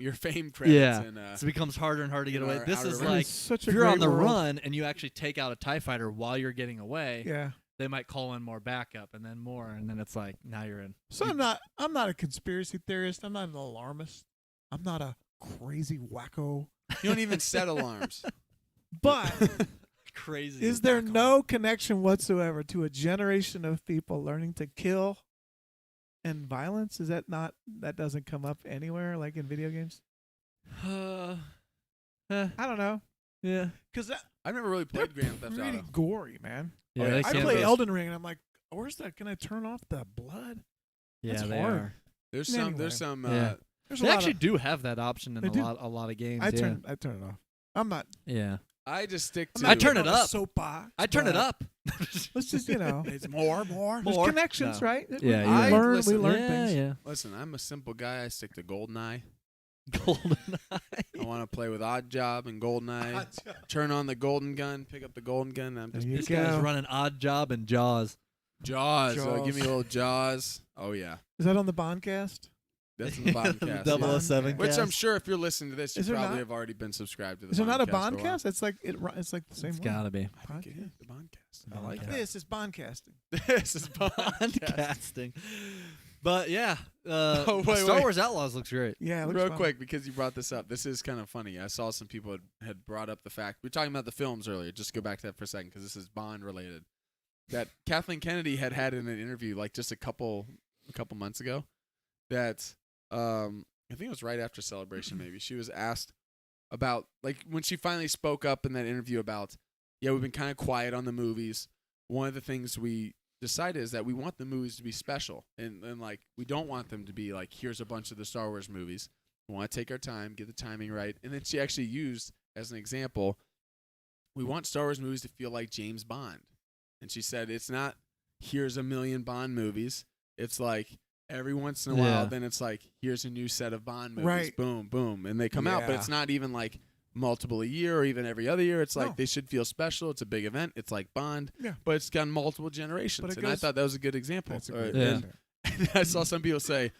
credits. Yeah. And, So it becomes harder and harder to get in away. our This Outer is Rim. That like is such a if you're on great the world. run and you actually take out a TIE fighter while you're getting away, Yeah. they might call in more backup and then more, and then it's like now you're in. So I'm not a conspiracy theorist. I'm not an alarmist. I'm not a crazy wacko. you don't even set alarms. But Crazy. is there no connection whatsoever to a generation of people learning to kill and violence? Is that not that doesn't come up anywhere like in video games? Eh, I don't know. yeah. Because I've never really they're played Grand Theft pretty Auto. gory, man. Yeah, yeah, they I can play be. Elden Ring and I'm like, where's that? Can I turn off the blood? Yeah, That's they hard. are. There's Anyway. there's some. Yeah. There's a They lot actually of, do have that option in They a do. lot of games. I yeah. turn it off. I'm not. Yeah. I just stick I'm to. not I turn getting it on a up. soapbox, I turn it but up. Let's just It's more. There's More. connections, No. right? Yeah, I- we learn. listen, we learn yeah, things. yeah. Listen, I'm a simple guy. I stick to GoldenEye. Golden I want to play with Odd Job and GoldenEye. Turn on the golden gun. Pick up the golden gun. I'm just There you This go. guy's running Odd Job and Jaws. Jaws. Jaws. Give me a little Jaws. Oh yeah, Is that on the Bondcast? that's in the Bondcast. Double yeah. 007 Which I'm cast. sure if you're listening to this, you Is there probably not? have already been subscribed to the Is there not a Bondcast for while. Bondcast? It's like it's like the same It's one. gotta be. I think it is the Bondcast. I like that. that. This is Bondcasting. This is Bondcast. Podcasting. But yeah, Oh, wait, Star wait. Wars Outlaws looks great. Yeah, it looks Real fun. quick, because you brought this up, this is kind of funny. I saw some people had brought up the fact we were talking about the films earlier. Just go back to that for a second because this is Bond related. That Kathleen Kennedy had in an interview like just a couple months ago. That I think it was right after Celebration. Maybe she was asked about like when she finally spoke up in that interview about we've been kind of quiet on the movies. One of the things we decided is that we want the movies to be special and like we don't want them to be like here's a bunch of the Star Wars movies. We want to take our time, get the timing right. And then she actually used as an example, we want Star Wars movies to feel like James Bond. And she said it's not here's a million Bond movies. It's like every once in a while Yeah. then it's like here's a new set of Bond movies. Right. Boom, boom, and they come out, but Yeah. it's not even like multiple a year or even every other year. It's like No. they should feel special. It's a big event. It's like Bond, Yeah. but it's got multiple generations. But it And I goes- thought that was a good example. That's a Or- great Yeah. answer. and I saw some people say,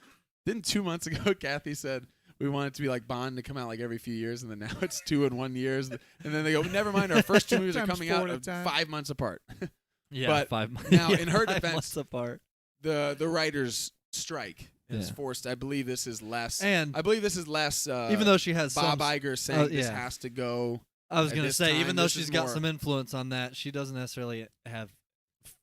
didn't 2 months ago Kathy said we want it to be like Bond to come out like every few years, and then now it's 2 in 1 year. And then they go, never mind, our first 2 movies are Times coming 4 out at a time. 5 months apart. Yeah, But 5 months. now, yeah, in her 5 defense- months apart. The writers' strike has Yeah. forced. I believe this is less. And I believe this is less. even though she has Bob some, Iger saying this yeah. has to go. I was at gonna this say, time, even though this she's is got more- some influence on that, she doesn't necessarily have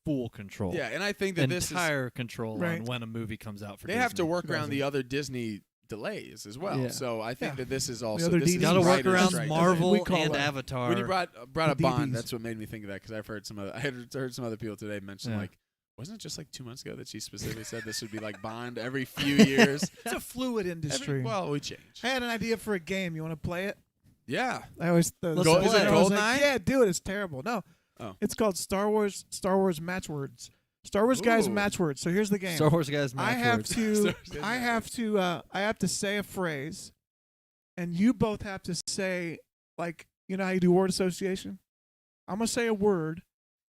full control. Yeah, and I think that this is. entire control Right. on when a movie comes out for They have to Disney. work around Doesn't. the other Disney delays as well. Yeah. So I think Yeah. that this is also. other This is DVDs. Got to work writers' around strike. Marvel We call and it- Avatar. When you brought up The Bond, DVDs. that's what made me think of that because I've heard I had heard some other people today mention Yeah. like, wasn't it just like 2 months ago that she specifically said this would be like Bond every few years? It's a fluid industry. Well, we change. I had an idea for a game. You want to play it? Yeah. I always Let's Gold- play it. I was GoldenEye? like, yeah, do it. It's terrible. No, Oh. it's called Star Wars Matchwords. Star Wars guys Ooh. Matchwords. So here's the game. Star Wars guys. I match have words. to. Star Wars guys I have to say a phrase, and you both have to say like you know how you do word association. I'm gonna say a word,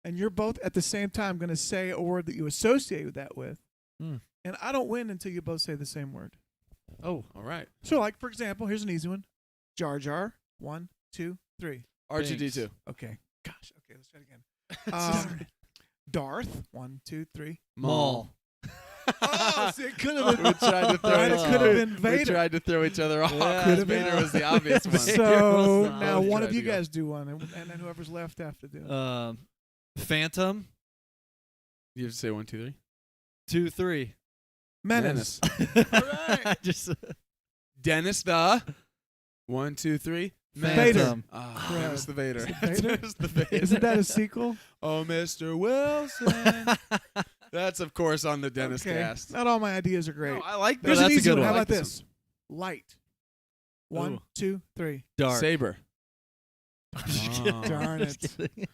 and you're both at the same time gonna say a word that you associate that with, Hmm. and I don't win until you both say the same word. Oh, All right. So, like for example, here's an easy one: Jar Jar. 1, 2, 3. R2D2. Okay. Gosh. Okay, let's try it again. Darth. 1, 2, 3. Maul. Oh, see, it could have been. We tried to throw Right, it each could have other. been We Vader. tried to throw each other off. Yeah. Could have been. Vader was the obvious one. Vader So was the now obvious one of one. you guys do one, and then whoever's left have to do it. Phantom. You have to say 1, 2, 3. 2, 3. Menace. Alright. Just Dennis the 1, 2, 3. Phantom. Ah, Right. Dennis the Vader. Is it Vader? Dennis the Vader. Isn't that a sequel? Oh, Mr. Wilson. That's of course on the Dennis Okay. cast. Not all my ideas are great. No, I like No, Here's that. an that's a easy good one. How one. about this? Light. 1, Ooh. 2, 3. Dark. Saber. Oh. Darn Just it. kidding.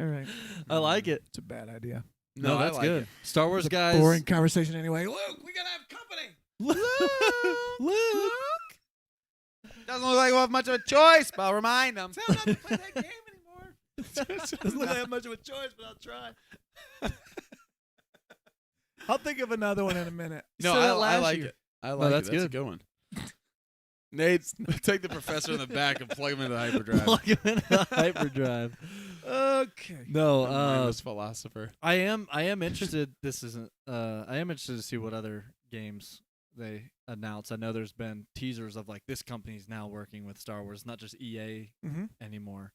All right. I like it. It's a bad idea. No, I that's like good. it. Star Wars It's a guys. boring conversation anyway. Luke, we gotta have company. Luke. Doesn't look like we'll have much of a choice, but I'll remind them. Tell not to play that game anymore. Doesn't look like I have much of a choice, but I'll try. I'll think of another one in a minute. No, Said it I last like year. it. I like that's it. That's good. a good one. Nate, take the professor in the back and plug him into the hyperdrive. Plug him into the hyperdrive. Okay. No, The mindless philosopher. I am interested. This isn't. I am interested to see what other games they announce. I know there's been teasers of like this company's now working with Star Wars, not just EA Mm-hmm. anymore.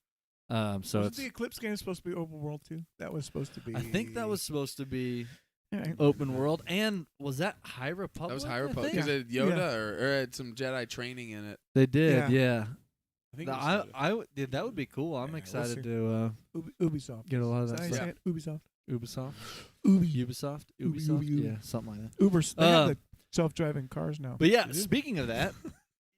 So Wasn't it's. the Eclipse game supposed to be open world too? That was supposed to be. I think that was supposed to be All right. open world, and was that High Republic? That was High I Republic. think? Because it had Yoda or had some Jedi training in it. They did, Yeah. yeah. I think No, it was Yoda. yeah, that would be cool. I'm Yeah, we'll excited see. to Ubisoft. get a lot of Is that how you stuff. say it? Ubisoft. Ubisoft, Ubi. Ubisoft, Ubi, Ubisoft, Ubi. yeah, something like that. Uber. They have Uh, the self-driving cars now. But yeah, They do. speaking of that,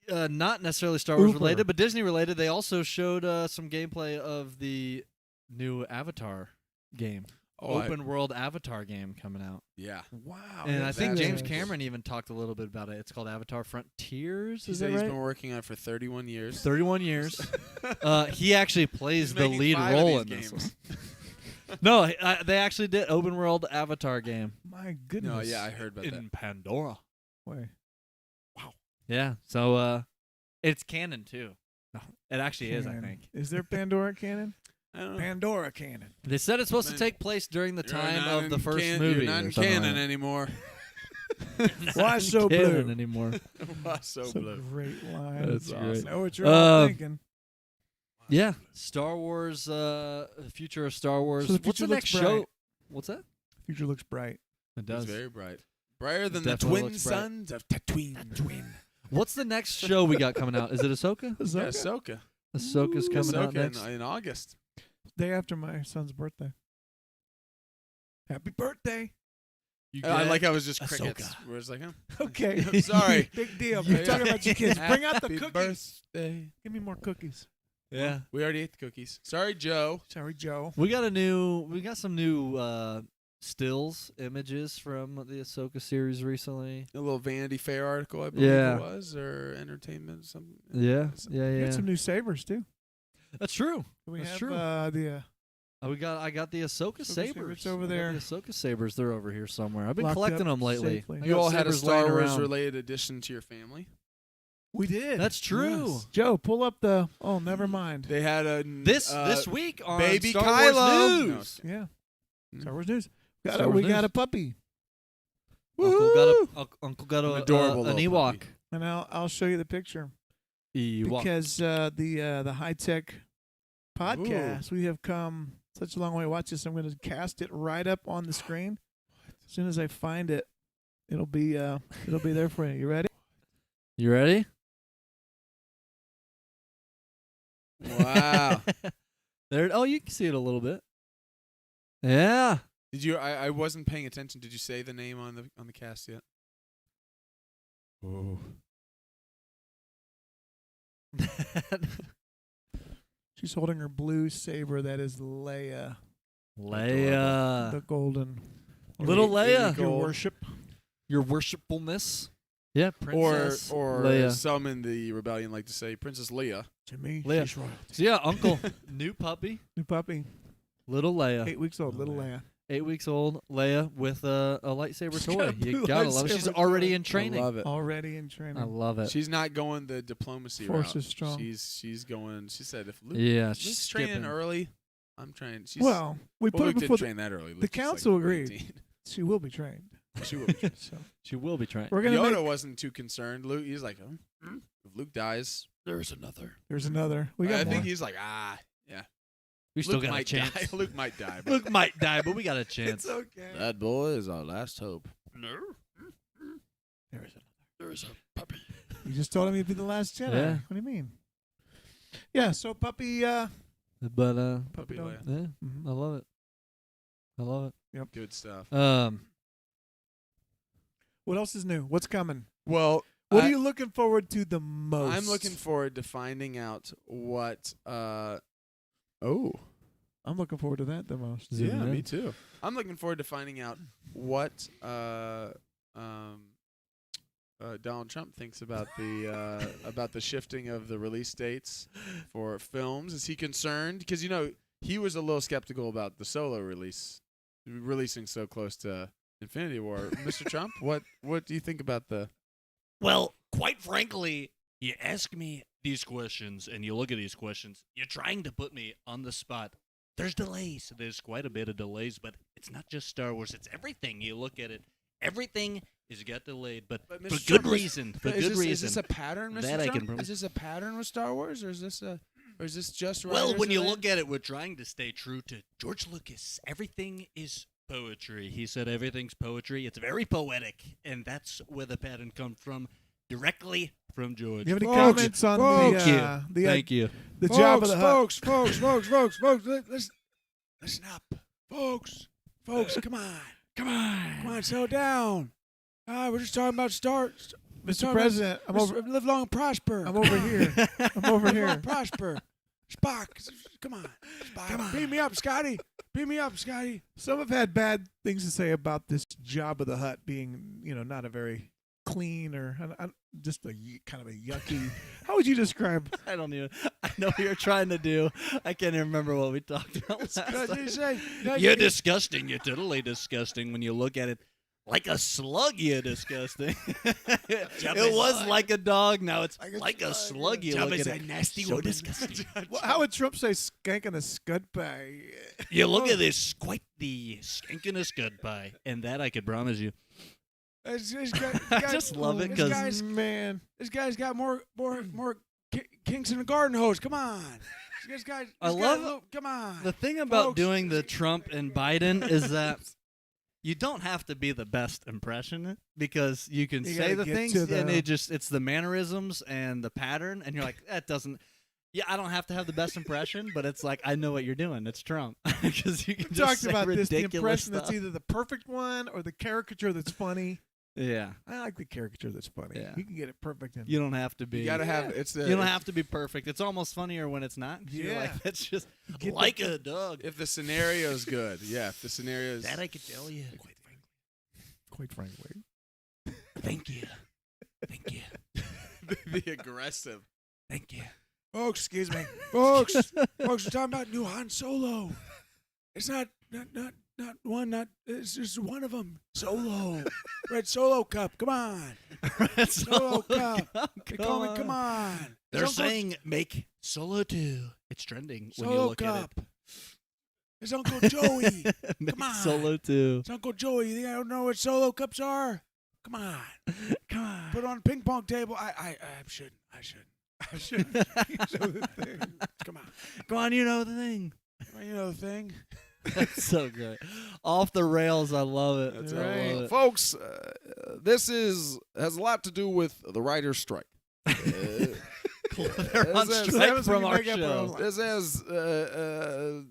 not necessarily Star Wars Uber. related, but Disney related, they also showed some gameplay of the new Avatar game, open world Avatar game coming out. Yeah. Wow. And I think that's James nice. Cameron even talked a little bit about it. It's called Avatar Frontiers. He Is said that he's right? been working on it for 31 years. 31 years. He actually plays He's the making lead 5 of role in these this games. one. No, they actually did open world Avatar game My goodness. No, yeah, I heard about that. in Pandora. Wait. Yeah, so it's canon too. No, it actually is, I Canon. think. Is there Pandora canon? I don't know. Pandora canon. They said it's supposed to Man, take place during the You're time not of the in first can- movie. You're not or in something like canon that. anymore. Why so Canon blue? anymore? Why so That's a blue? great line. That's I great. know what you're all Um, thinking. Yeah, Star Wars. Future of Star Wars. So the What's the future next looks show? bright. What's that? Future looks bright. It It's does. very bright. Brighter than the Definitely twin looks bright. sons of Tatooine. What's the next show we got coming out? Is it Ahsoka? Is Yeah, that Ahsoka. Ahsoka's coming out Ahsoka next. in August. day after my son's birthday? Happy birthday. You I get like how it was just Ahsoka. crickets. Where it's like, huh? Okay. I'm sorry. Big deal. Yeah. You're talking about your kids. Bring out the Happy cookies. birthday. Give me more cookies. Yeah. We already ate the cookies. Sorry, Joe. Sorry, Joe. We got some new stills images from the Ahsoka series recently. A little Vanity Fair article, I believe Yeah. it was, or entertainment, something. Yeah. We Yeah. got some new sabers too. That's true. We That's have true. the I got the Ahsoka Ahsoka sabers. sabers over I got there. The Ahsoka sabers, they're over here somewhere. I've been Locked collecting up them lately. safely. I You got all had a sabers Star laying Wars around. related addition to your family. we did. That's true. Yes. Joe, pull up the. Oh, never mind. They had a This week on baby Star Kylo. Wars No, News. Yeah. Mm. Star Wars news. Star We Wars got news. a puppy, Uncle got An adorable an little Ewok. puppy. and I'll show you the picture Ewok. because the high tech podcast we have come such a long way. Watch this. I'm going to cast it right up on the screen. As soon as I find it, it'll be there for you. You ready? You ready? Wow. There. Oh, you can see it a little bit. Yeah. Did you? I wasn't paying attention. Did you say the name on the cast yet? Oh. She's holding her blue saber. That is Leia, Leia. the golden. Little Leia. Your Gold. worship. Your worshipfulness. Yeah, Princess Or Leia. some in the rebellion like to say Princess Leia. To me, Leia. she's royalty. So yeah, Uncle, new puppy, New puppy, little Leia. 8 weeks old, little Leia. Leia. 8 weeks old Leia with a lightsaber She's toy. got a blue You gotta love it. She's lightsaber already toy. in training. I love it. Already in training. I love it. She's not going the diplomacy Force route. is strong. She's going. She said if Luke, Yeah, Luke's she's training skipping. early, I'm training. She's, Well, we well, put Luke it didn't before train that early. Luke the was, council like, agreed. 18. she will be trained. She will. Be trained. So She will be trying. we're gonna Yoda make, wasn't too concerned. Luke, he's like, if Luke dies, there's another. there's another. We got I more. think he's like, yeah. We still Luke got a might chance. die. Luke might die. But Luke might die, but we got a chance. It's okay. that boy is our last hope. No. There is another. There is a puppy. You just told him he'd be the last Jedi. Yeah. What do you mean? Yeah. So puppy. But Puppy dog. Leia. yeah, Mhm. I love it. I love Good stuff. it. What else is new? What's coming? Well, What are you looking forward to the most? I'm looking forward to finding out what. Oh. I'm looking forward to that the most. Zoom in. Me too. I'm looking forward to finding out what Donald Trump thinks about the shifting of the release dates for films. Is he concerned? Because he was a little skeptical about the Solo releasing so close to Infinity War. Mr. Trump, what do you think about the? Well, quite frankly, you ask me these questions and you look at these questions, you're trying to put me on the spot. There's delays. There's quite a bit of delays, but it's not just Star Wars. It's everything. You look at it. Everything is got delayed, but for Mr. good Trump, reason. For is good this, reason. Is this a pattern, Mr. That I Trump? can promise. Is this a pattern with Star Wars, or is this just Well, writers when you and look at it, we're trying to stay true to George Lucas. Everything is poetry. He said everything's poetry. It's very poetic, and that's where the pattern comes from, directly from George. You have any Folks, comments on folks. Thank you. the job of the Hutt? folks, listen up, folks, come on, settle down. We're just talking about Mr. President, I'm over. live long and prosper. I'm over here. I'm over Live long here. and prosper. Spock, come on, beam me up, Scotty. Some have had bad things to say about this job of the Hutt being, not a very clean or just kind of a yucky. How would you describe? I don't even. I know what you're trying to do. I can't even remember what we talked about last What did time. you say? You're disgusting. You're totally disgusting when you look at it. Like a slug, you're disgusting. It was like a dog. Now it's like a slug. You look at it. nasty So disgusting. Well, how would Trump say skanking a scud pie? You look at this, quite the skanking a scud pie, and that I could promise you. I just love it 'cause- Man, this guy's got more kinks in the garden hose. Come on, this guy's. I love Come on. The thing about Folks. doing the Trump and Biden is that you don't have to be the best impression because you can You say gotta the get things to the- and it's the mannerisms and the pattern and you're like that doesn't. Yeah, I don't have to have the best impression, but it's like I know what you're doing. It's Trump because you can we just talked say about this. The ridiculous impression stuff. that's either the perfect one or the caricature that's funny. Yeah, I like the caricature that's funny. Yeah. You can get it perfect. you don't have to be. You gotta have it's the. You don't have to be perfect. It's almost funnier when it's not. 'cause you're Yeah. like, that's just Get Like the- a dog. if the scenario's good. Yeah, if the scenario's. That I could tell you. Quite frankly. Thank you. Thank you. the aggressive. Thank you. Folks, excuse me. Folks, we're talking about new Han Solo. It's not one, it's just one of them. Solo. Red Solo Cup. Come on. Solo Cup. They call me, come on. They're It's Uncle- saying make Solo 2. It's trending when you Solo look Cup. at It's Uncle Joey. Make on. Solo too. It's Uncle Joey. You think I don't know what Solo Cups are? Come on. Come on. Put on a ping pong table. I shouldn't. So the thing. Come on. Come on, you know the thing. You know the thing. That's so great. Off the rails. I love it. That's I right. love it. Folks, this has a lot to do with the writers' strike. They're on This is- strike happens when from you our make up our own show. life. This is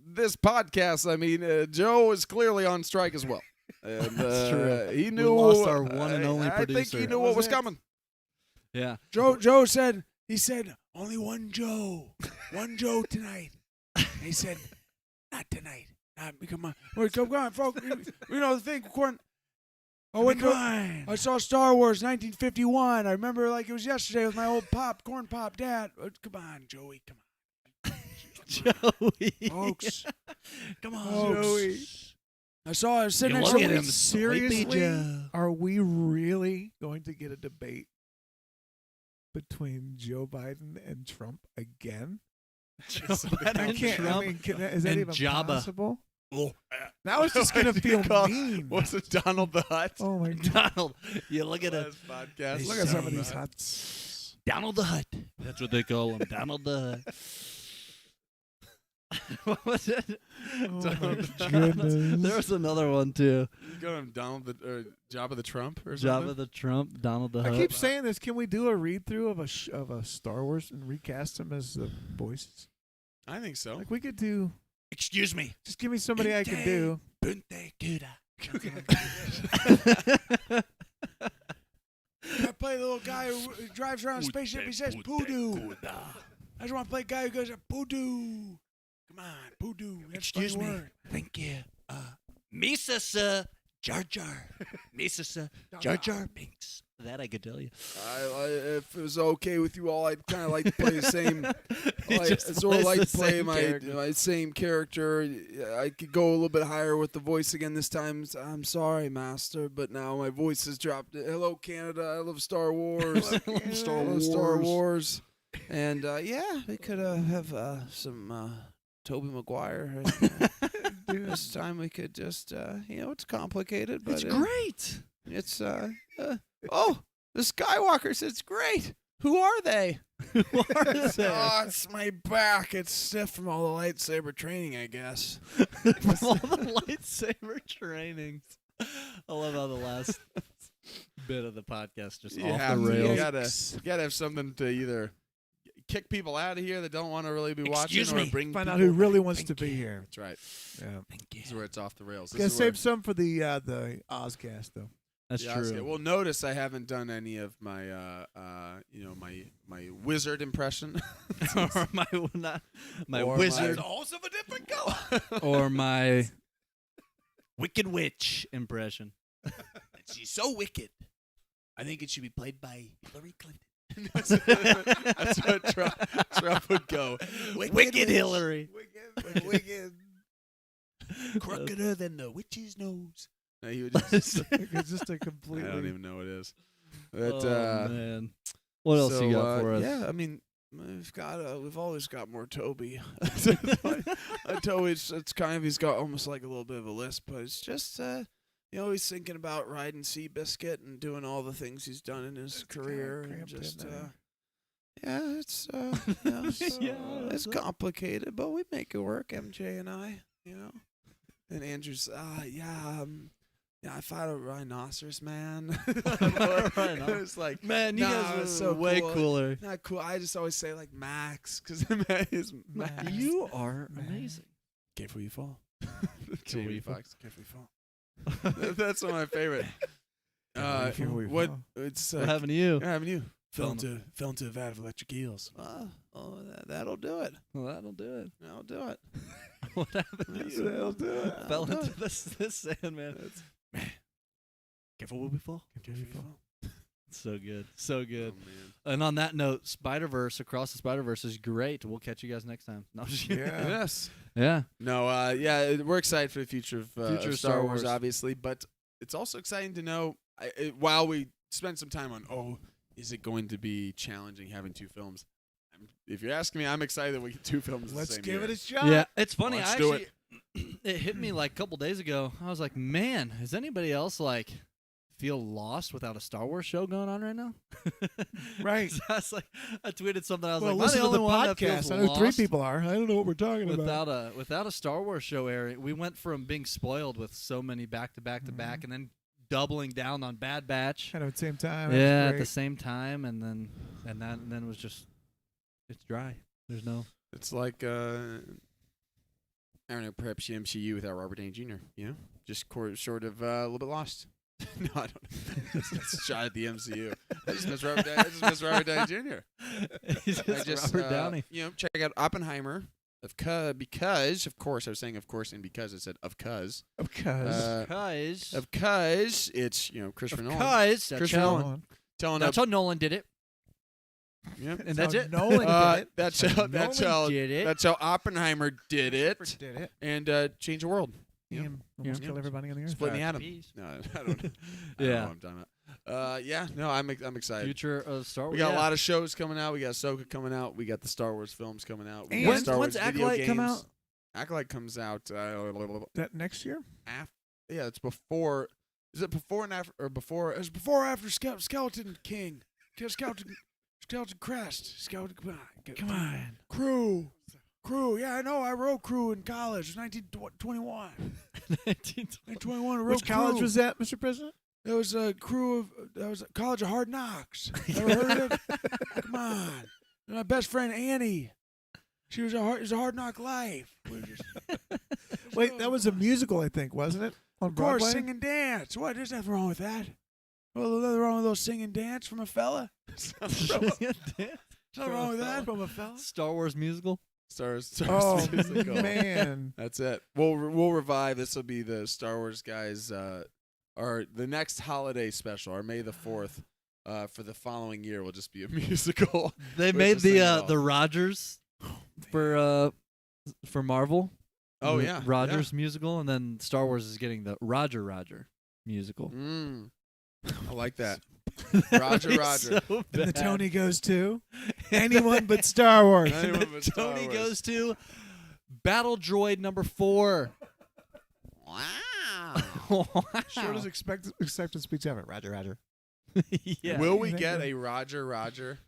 this podcast. I mean, Joe is clearly on strike as well. And, That's true. He We knew lost our one and only I think producer. he That knew what was was it. coming. Yeah. Joe said, only one Joe. One Joe tonight. And he said, not tonight. Come on. Wait, come on, folks. We know the thing. I saw Star Wars 1951. I remember like it was yesterday with my old corn pop dad. Come on, Joey. Come on. Joey. Folks. Come on. Folks. Joey. I saw her sitting You next look to at me. him, Seriously, Sleepy Joe. are we really going to get a debate between Joe Biden and Trump again? Joe It's- Biden I and can't. Trump. I mean, is that and even Jabba. possible? Oh, Now it's just gonna feel mean. What's it, Donald the Hutt? Oh my god! Donald. You look at him. Last podcast. Look at some of Donald these the Hutt. huts. Donald the Hutt. That's what they call him. Donald the Hutt. What was it? Oh my Donald- goodness! There was another one too. You got him Donald the Jabba the Trump or Jabba something? the Trump, Donald the I Hutt. keep saying this. Can we do a read through of a Star Wars and recast them as the voices? I think so. Like we could do. Excuse me. Just give me somebody I can do. Punta Cana. I play the little guy who drives around a spaceship. He says poodoo. I just want to play a guy who goes poodoo. Come on, poodoo. That's a Excuse funny me. word. Thank you. Misa Sir Jar Jar. Misa Sir Jar Jar Binks. That I could tell you. If it was okay with you all, I'd kind of like to play the same. He I just sort of plays like the to play same character. my same character. I could go a little bit higher with the voice again this time. I'm sorry, Master, but now my voice has dropped. Hello, Canada. I love Star Wars. Star I love Star Wars. And yeah, we could have some Tobey Maguire. This time we could just, it's complicated, but It's great. it's oh, the Skywalkers. It's great. Who are they? What is that? Oh, it's my back. It's stiff from all the lightsaber training, I guess. From all the lightsaber trainings. I love how the last bit of the podcast just You off have the to. rails. You gotta have something to either kick people out of here that don't want to really be Excuse watching, or me. bring Find people out who really wants Thank to be you. here. That's right. Yeah. Thank you. This is where it's off the rails. This Gotta is where- save some for the Ozcast though. That's Yeah, true. Well, notice I haven't done any of my, my wizard impression. or my not my Or wizard my- Also of a different color. or my Wicked Witch. impression. She's so wicked. I think it should be played by Hillary Clinton. That's what Trump would go. Wicked Hillary. Wicked. Crookeder than the witch's nose. No, he would just, It's just a I completely. don't even know what it is. But Oh, man. What else you got for us? Yeah, I mean, we've always got more Toby. Toby's it's kind of he's got almost like a little bit of a list, but it's just he's thinking about riding Seabiscuit and doing all the things he's done in his kinda career, and cramped in just there. yeah, it's it's complicated, but we make it work. MJ and I, and Andrew's I fought a rhinoceros, man. Rhino. It was like, Man, you Nah, guys it's are so way cool. cooler. not cool. I just always say like Max because is Max. You are amazing. Careful you fall. Careful you fall. Fox, careful you fall. That's one of my favorite. Careful you What fall. it's What happened to you? what happened to you? Fell Fell into a vat of electric eels. That'll do it. Well, that'll do it. That'll do it. What happened to you? That'll do it. Fell into this sand, man. Careful will we fall. Careful you fall. So good. So good. Oh, man. And on that note, Spider-Verse, Across the Spider-Verse is great. We'll catch you guys next time. No, I'm just kidding. Yeah. Yes. Yeah. No. We're excited for the future of Future of of Star Star Wars, Wars. obviously, but it's also exciting to know. While we spend some time on, is it going to be challenging having two films? If you're asking me, I'm excited that we get two films. the Let's same give year. it a shot. Yeah, it's funny. Let's I do actually, it hit me like a couple days ago. I was like, man, does anybody else like feel lost without a Star Wars show going on right now? Right. So I was like, I tweeted something. I was Well, like, am I listen the to only the one that feels podcast. I know 3 lost people are. I don't know what we're talking about. without a Star Wars show airing. We went from being spoiled with so many back to back to back, and then doubling down on Bad Batch. Kind of at the same time. Yeah, That's at great. the same time, and then it was just it's dry. There's no. It's like I don't know, perhaps the MCU without Robert Downey Jr. You know, just sort of a little bit lost. No, I don't. That's a shot at the MCU. I just miss Robert Downey Jr. He's I just Robert Downey. check out Oppenheimer. Because of course I was saying of course, and because I said of cuz. Because. Of cuz it's Christopher Nolan. Because Christopher Nolan telling that's how Nolan did it, Yep. and that's it. Nolan did it. That's how Nolan did it. That's how Oppenheimer did it Did it. and change the world. Him almost Yeah. kill everybody on the earth. Splitting the atom. Peace. No, I don't. I don't know Yeah. what I'm talking about. Yeah, no, I'm excited. Future of Star Wars. We got a lot of shows coming out. We got Ahsoka coming out. We got the Star Wars films coming out. We And- got When's, Star when's Wars video Acolyte come games. out? Acolyte comes out. That next year? Yeah, it's before. Is it before and after, or before? It's before or after Skeleton King, Skeleton Crest, Skeleton. Come on, Crew. Yeah, I know. I wrote Crew in college. It was 1921. 1921. I wrote Which college Crew. was that, Mr. President? That was a crew of. That was a College of Hard Knocks. Ever heard of it? Come on. My best friend Annie. She was it was a hard knock life. We were just, Wait, that was a musical, I think, wasn't it? On of course, Broadway? sing and dance. What? There's nothing wrong with that. Well, there's nothing wrong with those sing and dance from a fella. Nothing wrong with that from a fella. Star Wars musical. Star Oh, Wars musical. man. That's it. We'll revive. This will be the Star Wars guys. Or the next holiday special, or May the 4th. For the following year, will just be a musical. They Which made will sing it all. the Rogers for Marvel. Oh The yeah, Rogers musical, and then Star Wars is getting the Roger musical. Yeah. I like that. Roger. And the Tony goes to anyone but Star Wars. Anyone but Star Tony Wars. goes to Battle Droid number 4. Wow. Shortest acceptance speech ever. Roger. Yeah. Will we Thank get you. a Roger?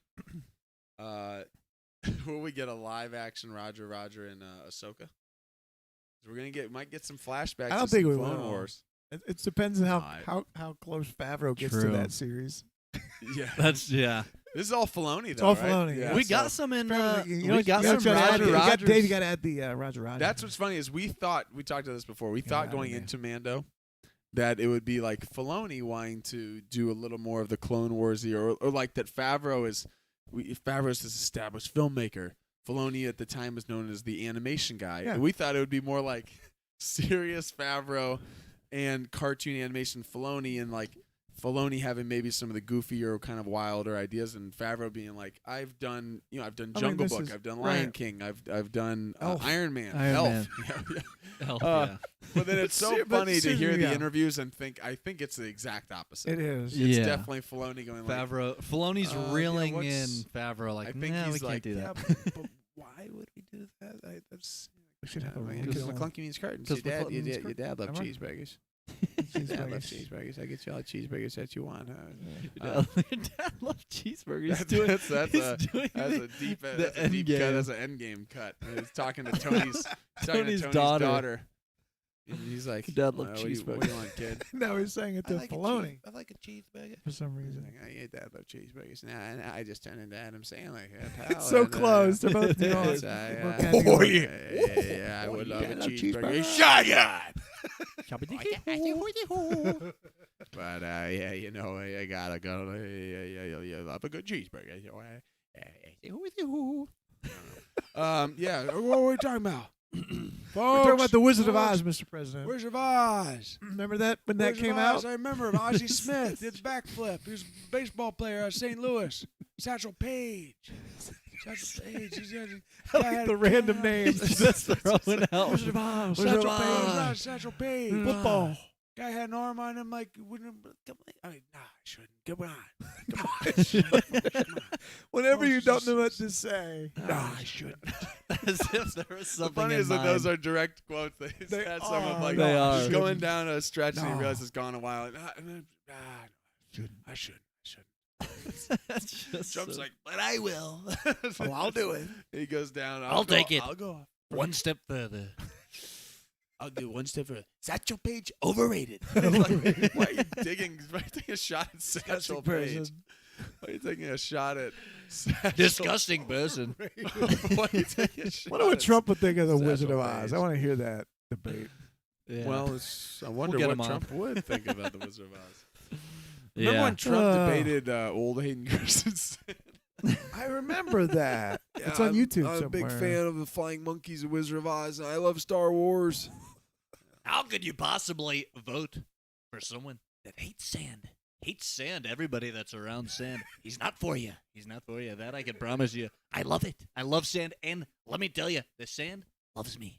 Will we get a live action Roger in Ahsoka? Might get some flashbacks. I don't to think some we Clone will. Wars. It depends on Right. how close Favreau gets to True. that series. Yeah, That's this is all Filoni. It's though, all right? Filoni, Yeah, we so- got some in. You We got you some gotta add Roger the- Rogers. Dave, you got to add the Roger. That's what's funny is we talked about this before. We thought I going mean, into Mando that it would be like Filoni wanting to do a little more of the Clone Warsy, or like that Favreau's this established filmmaker. Filoni at the time was known as the animation guy. Yeah. And we thought it would be more like serious Favreau and cartoon animation Filoni, and like Filoni having maybe some of the goofier, kind of wilder ideas, and Favreau being like, I've done Jungle this Book, is- I've done Lion right. King, I've done Elf. Iron Man, Iron Elf. Man. Yeah. Hell, Uh, But then it's so But funny to hear the yeah. interviews and I think it's the exact opposite. It is. It's Yeah. definitely Filoni going like, Favreau. Filoni's yeah, reeling in what's- Favreau like, I think nah, he's we can't like, do yeah, that. but why would we do that? That's We should have a because rule. McClunky means cartons. 'Cause Your McClunky dad loved Am I? cheeseburgers. Dad loves cheeseburgers. I get you all the cheeseburgers that you want. Your dad loves cheeseburgers. He's doing, That's he's a doing that's the- a deep the that's a end deep game. cut. That's an end game cut. And he's talking to Tony's Tony's daughter. daughter. And he's like, Dad loved what do you cheeseburgers." want, kid? No, he's saying it to Filoni I like a cheeseburger. for some He's reason. like, oh, your dad loved cheeseburgers. Now I just turned into Adam Sandler. It's so close. They're both It gone. is. They're Oh, both kinda going. yeah, I would love a dad love cheeseburger. cheeseburger. Shut up! Shabba-dee-dee-hoo. But yeah, you know, I gotta go. You love a good cheeseburger. You know, yeah. What were we talking about? We're talking about the Wizard of Oz, Mr. President. Wizard of Oz. Remember that when that Wizard came of out? Oz, I remember him. Ozzie Smith did the backflip. He was a baseball player out of St. Louis. Satchel Paige. Satchel Paige. I like the random names. Just throwing out. Wizard of Oz. Satchel Wizard of Paige. Oz. Not Satchel Paige. Football. Guy had an arm on him like, wouldn't. I mean, nah, I shouldn't. Come on. Come on. Whenever Oh, you don't just- know what to say. Nah, I shouldn't. As if there was The something funny in is that those mind. are direct quotes. They Had someone are. like They are. just going down a stretch and he No. realizes it's gone a while. And, I shouldn't. That's just Trump's so- like, but I will. Well, I'll do it. He goes down. I'll take it. I'll go. One step further. I'll do one step further. Satchel Paige overrated. Like, why are you digging? Why are you taking a shot at Satchel Paige? Why are you taking a shot at Satchel? Disgusting person. Why are you taking a shot? I wonder what at Trump would think of the Satchel Wizard of Oz. I Paige. want to hear that debate. Yeah. Well, I wonder get what him on. Trump would think about the Wizard of Oz. yeah. Remember when Trump Uh. debated old Hayden Christensen? I remember that. It's on I'm- YouTube I'm a big somewhere. fan of the Flying Monkeys and Wizard of Oz. And I love Star Wars. How could you possibly vote for someone that hates sand? Hates sand. Everybody that's around sand. He's not for you. He's not for you. That I can promise you. I love it. I love sand. And let me tell you, the sand loves me.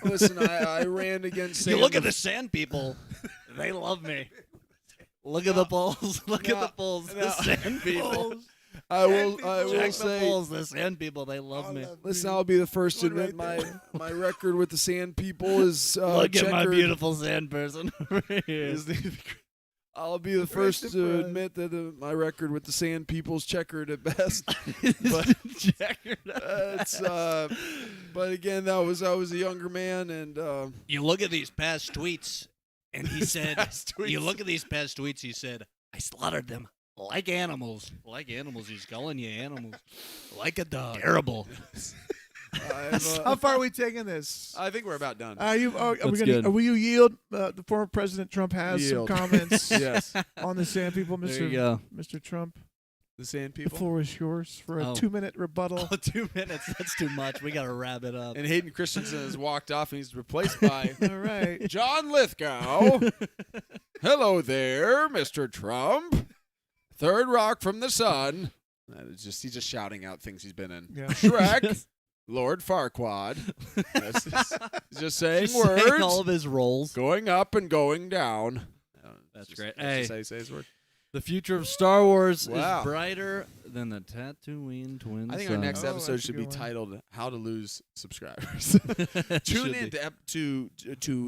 Listen, I ran against. You Sam look at the sand people. They love me. Look at the polls. Look at the polls. The sand people. I will Check the say. polls. The sand people. They love me. Listen, I'll be the first to One admit right my record with the sand people is Look at my checkered. beautiful sand person over here. I'll be the first to admit that my record with the sand people's checkered at best. But it's but again, I was a younger man, and You look at these past tweets, and he said, past tweets. You look at these past tweets, he said, I slaughtered them like animals. Like animals. He's calling you animals. like a dog. Terrible. How far are we taking this? I think we're about done. Are we That's gonna? good. Will you yield? The former President Trump has Yield. some comments Yes, on the sand people, There you go. Mr. Trump. the sand The people. floor is yours for a Oh. 2-minute rebuttal. Oh, 2 minutes. That's too much. We got to wrap it up. And Hayden Christensen has walked off, and he's replaced by All right. John Lithgow. Hello there, Mr. Trump. Third rock from the sun. He's just shouting out things he's been in. Yeah. Shrek, Lord Farquaad. Just saying Just words, saying all of his roles. going up and going down. That's Just- great. that's just Hey. how you say his word. The future of Star Wars Wow. is brighter than the Tatooine twin I think our next Oh, episode that's a should be good one. titled "How to Lose Subscribers." Tune Tune in to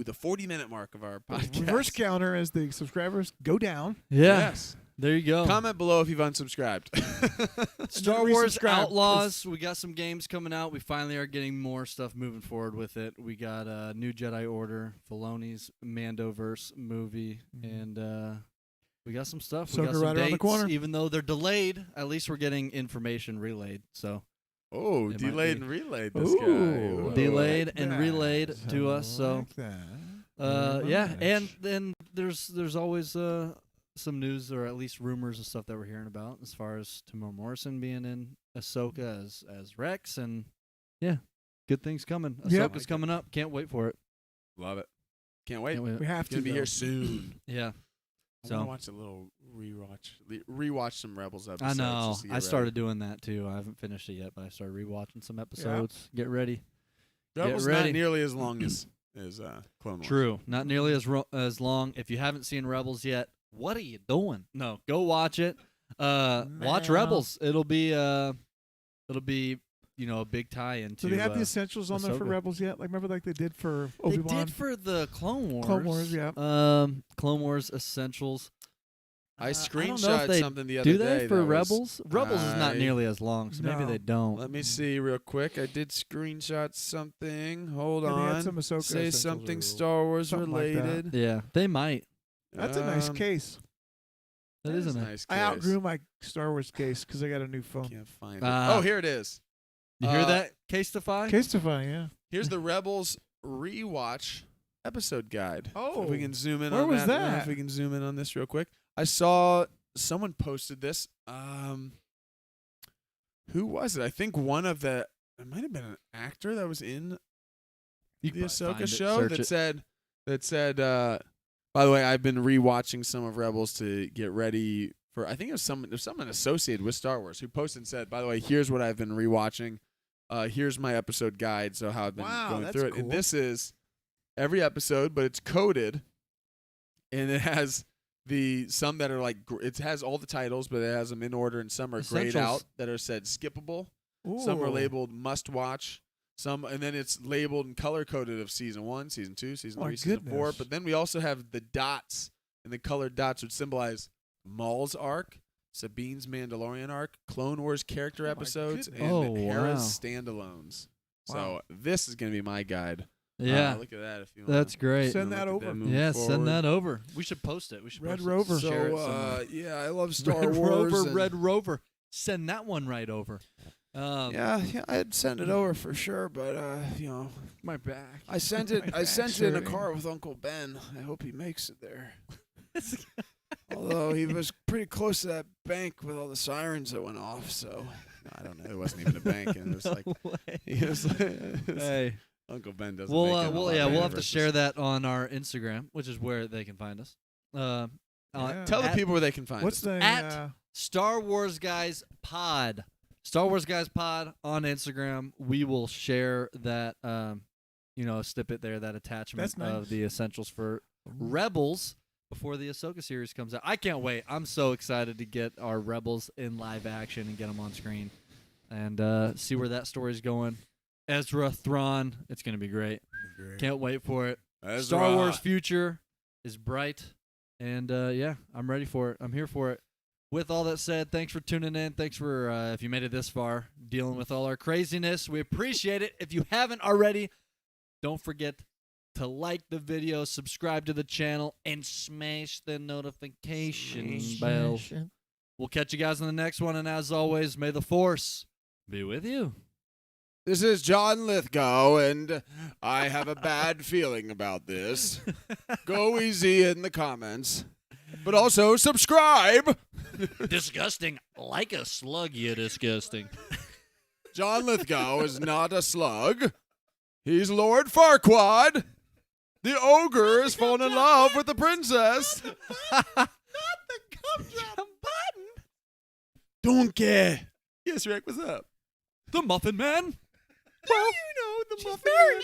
the 40-minute mark of our podcast. Reverse counter as the subscribers go down. Yeah. Yes. There you go. Comment below if you've unsubscribed. Star Resubscribe. Wars Outlaws. We got some games coming out. We finally are getting more stuff moving forward with it. We got a new Jedi Order, Filoni's Mandoverse movie, and we got some stuff. We Ahsoka got some right around the dates. corner. Even though they're delayed, at least we're getting information relayed. So Oh, It might delayed be. and relayed this Ooh. guy. Ooh. delayed like and that. relayed to us. So Like that. Very yeah, much. and then there's always some news or at least rumors and stuff that we're hearing about as far as Tamora Morrison being in Ahsoka as Rex, and yeah, good things coming. Yep. Ahsoka's coming up. Can't wait for it. Love it. Can't wait. Can't wait. we have It's to gonna be though. here soon. Yeah, I So- want to watch a little rewatch some Rebels episodes. I know. just to get I ready. started doing that too. I haven't finished it yet, but I started rewatching some episodes. Get ready. Rebels ready. not nearly as long as Clone Wars. True. Not nearly as long. If you haven't seen Rebels yet, what are you doing? No, go watch it. Watch No. Rebels. It'll be a big tie into. Do they have the essentials on there for Ahsoka. Rebels yet? Like remember, like they did for They Obi-Wan. did for the Clone Wars. Clone Wars, yeah. Clone Wars Essentials. I don't know if screenshot they something the other Do day. they for that was- Rebels? Rebels is not I- nearly as long, so maybe No. they don't. Let me see real quick. I did screenshot something. Hold Yeah, they had on. some Ahsoka Say essentials something or Star Wars something like that. related. Yeah, they might. That's a nice Um, case. That is a nice. nice. I case. outgrew my Star Wars case because I got a new phone. Can't find it. Ah. Oh, here it is. You hear Uh, that, Casetify? Casetify, yeah. Here's the Rebels rewatch episode guide. Oh, If we can zoom in where on was that. that? If we can zoom in on this real quick. I saw someone posted this. Who was it? I think one of the it might have been an actor that was in You the can probably find Ahsoka it, show search that it. said by the way, I've been rewatching some of Rebels to get ready for I think it was someone associated with Star Wars who posted and said, by the way, here's what I've been rewatching. Here's my episode guide, so how I've been Wow, going that's through it. And cool. this is every episode, but it's coded and it has some that are like it has all the titles, but it has them in order, and some are grayed Essentials. out that are said skippable. Some are Ooh. labeled must watch. Some and then it's labeled and color coded of season 1, season 2, season My 3, season 4. goodness. But then we also have the dots, and the colored dots would symbolize Maul's arc, Sabine's Mandalorian arc, Clone Wars character Oh my episodes, and goodness. Oh, Hera's wow. standalones. Wow. So this is gonna be my guide. Yeah, look at that if you want. that's great. Send that over. Yeah, send that over. We should post it. We should Red post Rover. It. Share it So somewhere. yeah, I love Star Red Wars. Rover, and- Red Rover. Send that one right over. Yeah, I'd send it over for sure, but My back. I sent it. My I sent it in a back's car with Uncle Ben. I hope he makes it there. Although he was pretty close to that bank with all the sirens that went off, so I don't know. It wasn't even a bank, and it was like he was Hey, Uncle Ben doesn't. we'll make it in a lot of we'll have to universes. share that on our Instagram, which is where they can find us. Yeah. Tell the at people where they can find What's us. the At- Star Wars Guys Pod. Star Wars Guys Pod on Instagram. We will share that a snippet there, that attachment That's nice. of the essentials for Rebels before the Ahsoka series comes out. I can't wait. I'm so excited to get our Rebels in live action and get them on screen and see where that story's going. Ezra, Thrawn, it's going to be great. Can't wait for it. Star Wars future is bright, and yeah, I'm ready for it. I'm here for it. With all that said, thanks for tuning in. Thanks for, if you made it this far, dealing with all our craziness. We appreciate it. If you haven't already, don't forget to like the video, subscribe to the channel, and smash the notification bell. We'll catch you guys in the next one, and as always, may the Force be with you. This is John Lithgow, and I have a bad feeling about this. Go easy in the comments. But also, subscribe! Disgusting. Like a slug, you disgusting. John Lithgow is not a slug. He's Lord Farquaad. The ogre is falling in love with the princess. Not the gumdrop button. Donkey. Yes, Rick, what's up? The Muffin Man. Well, you know the muffin.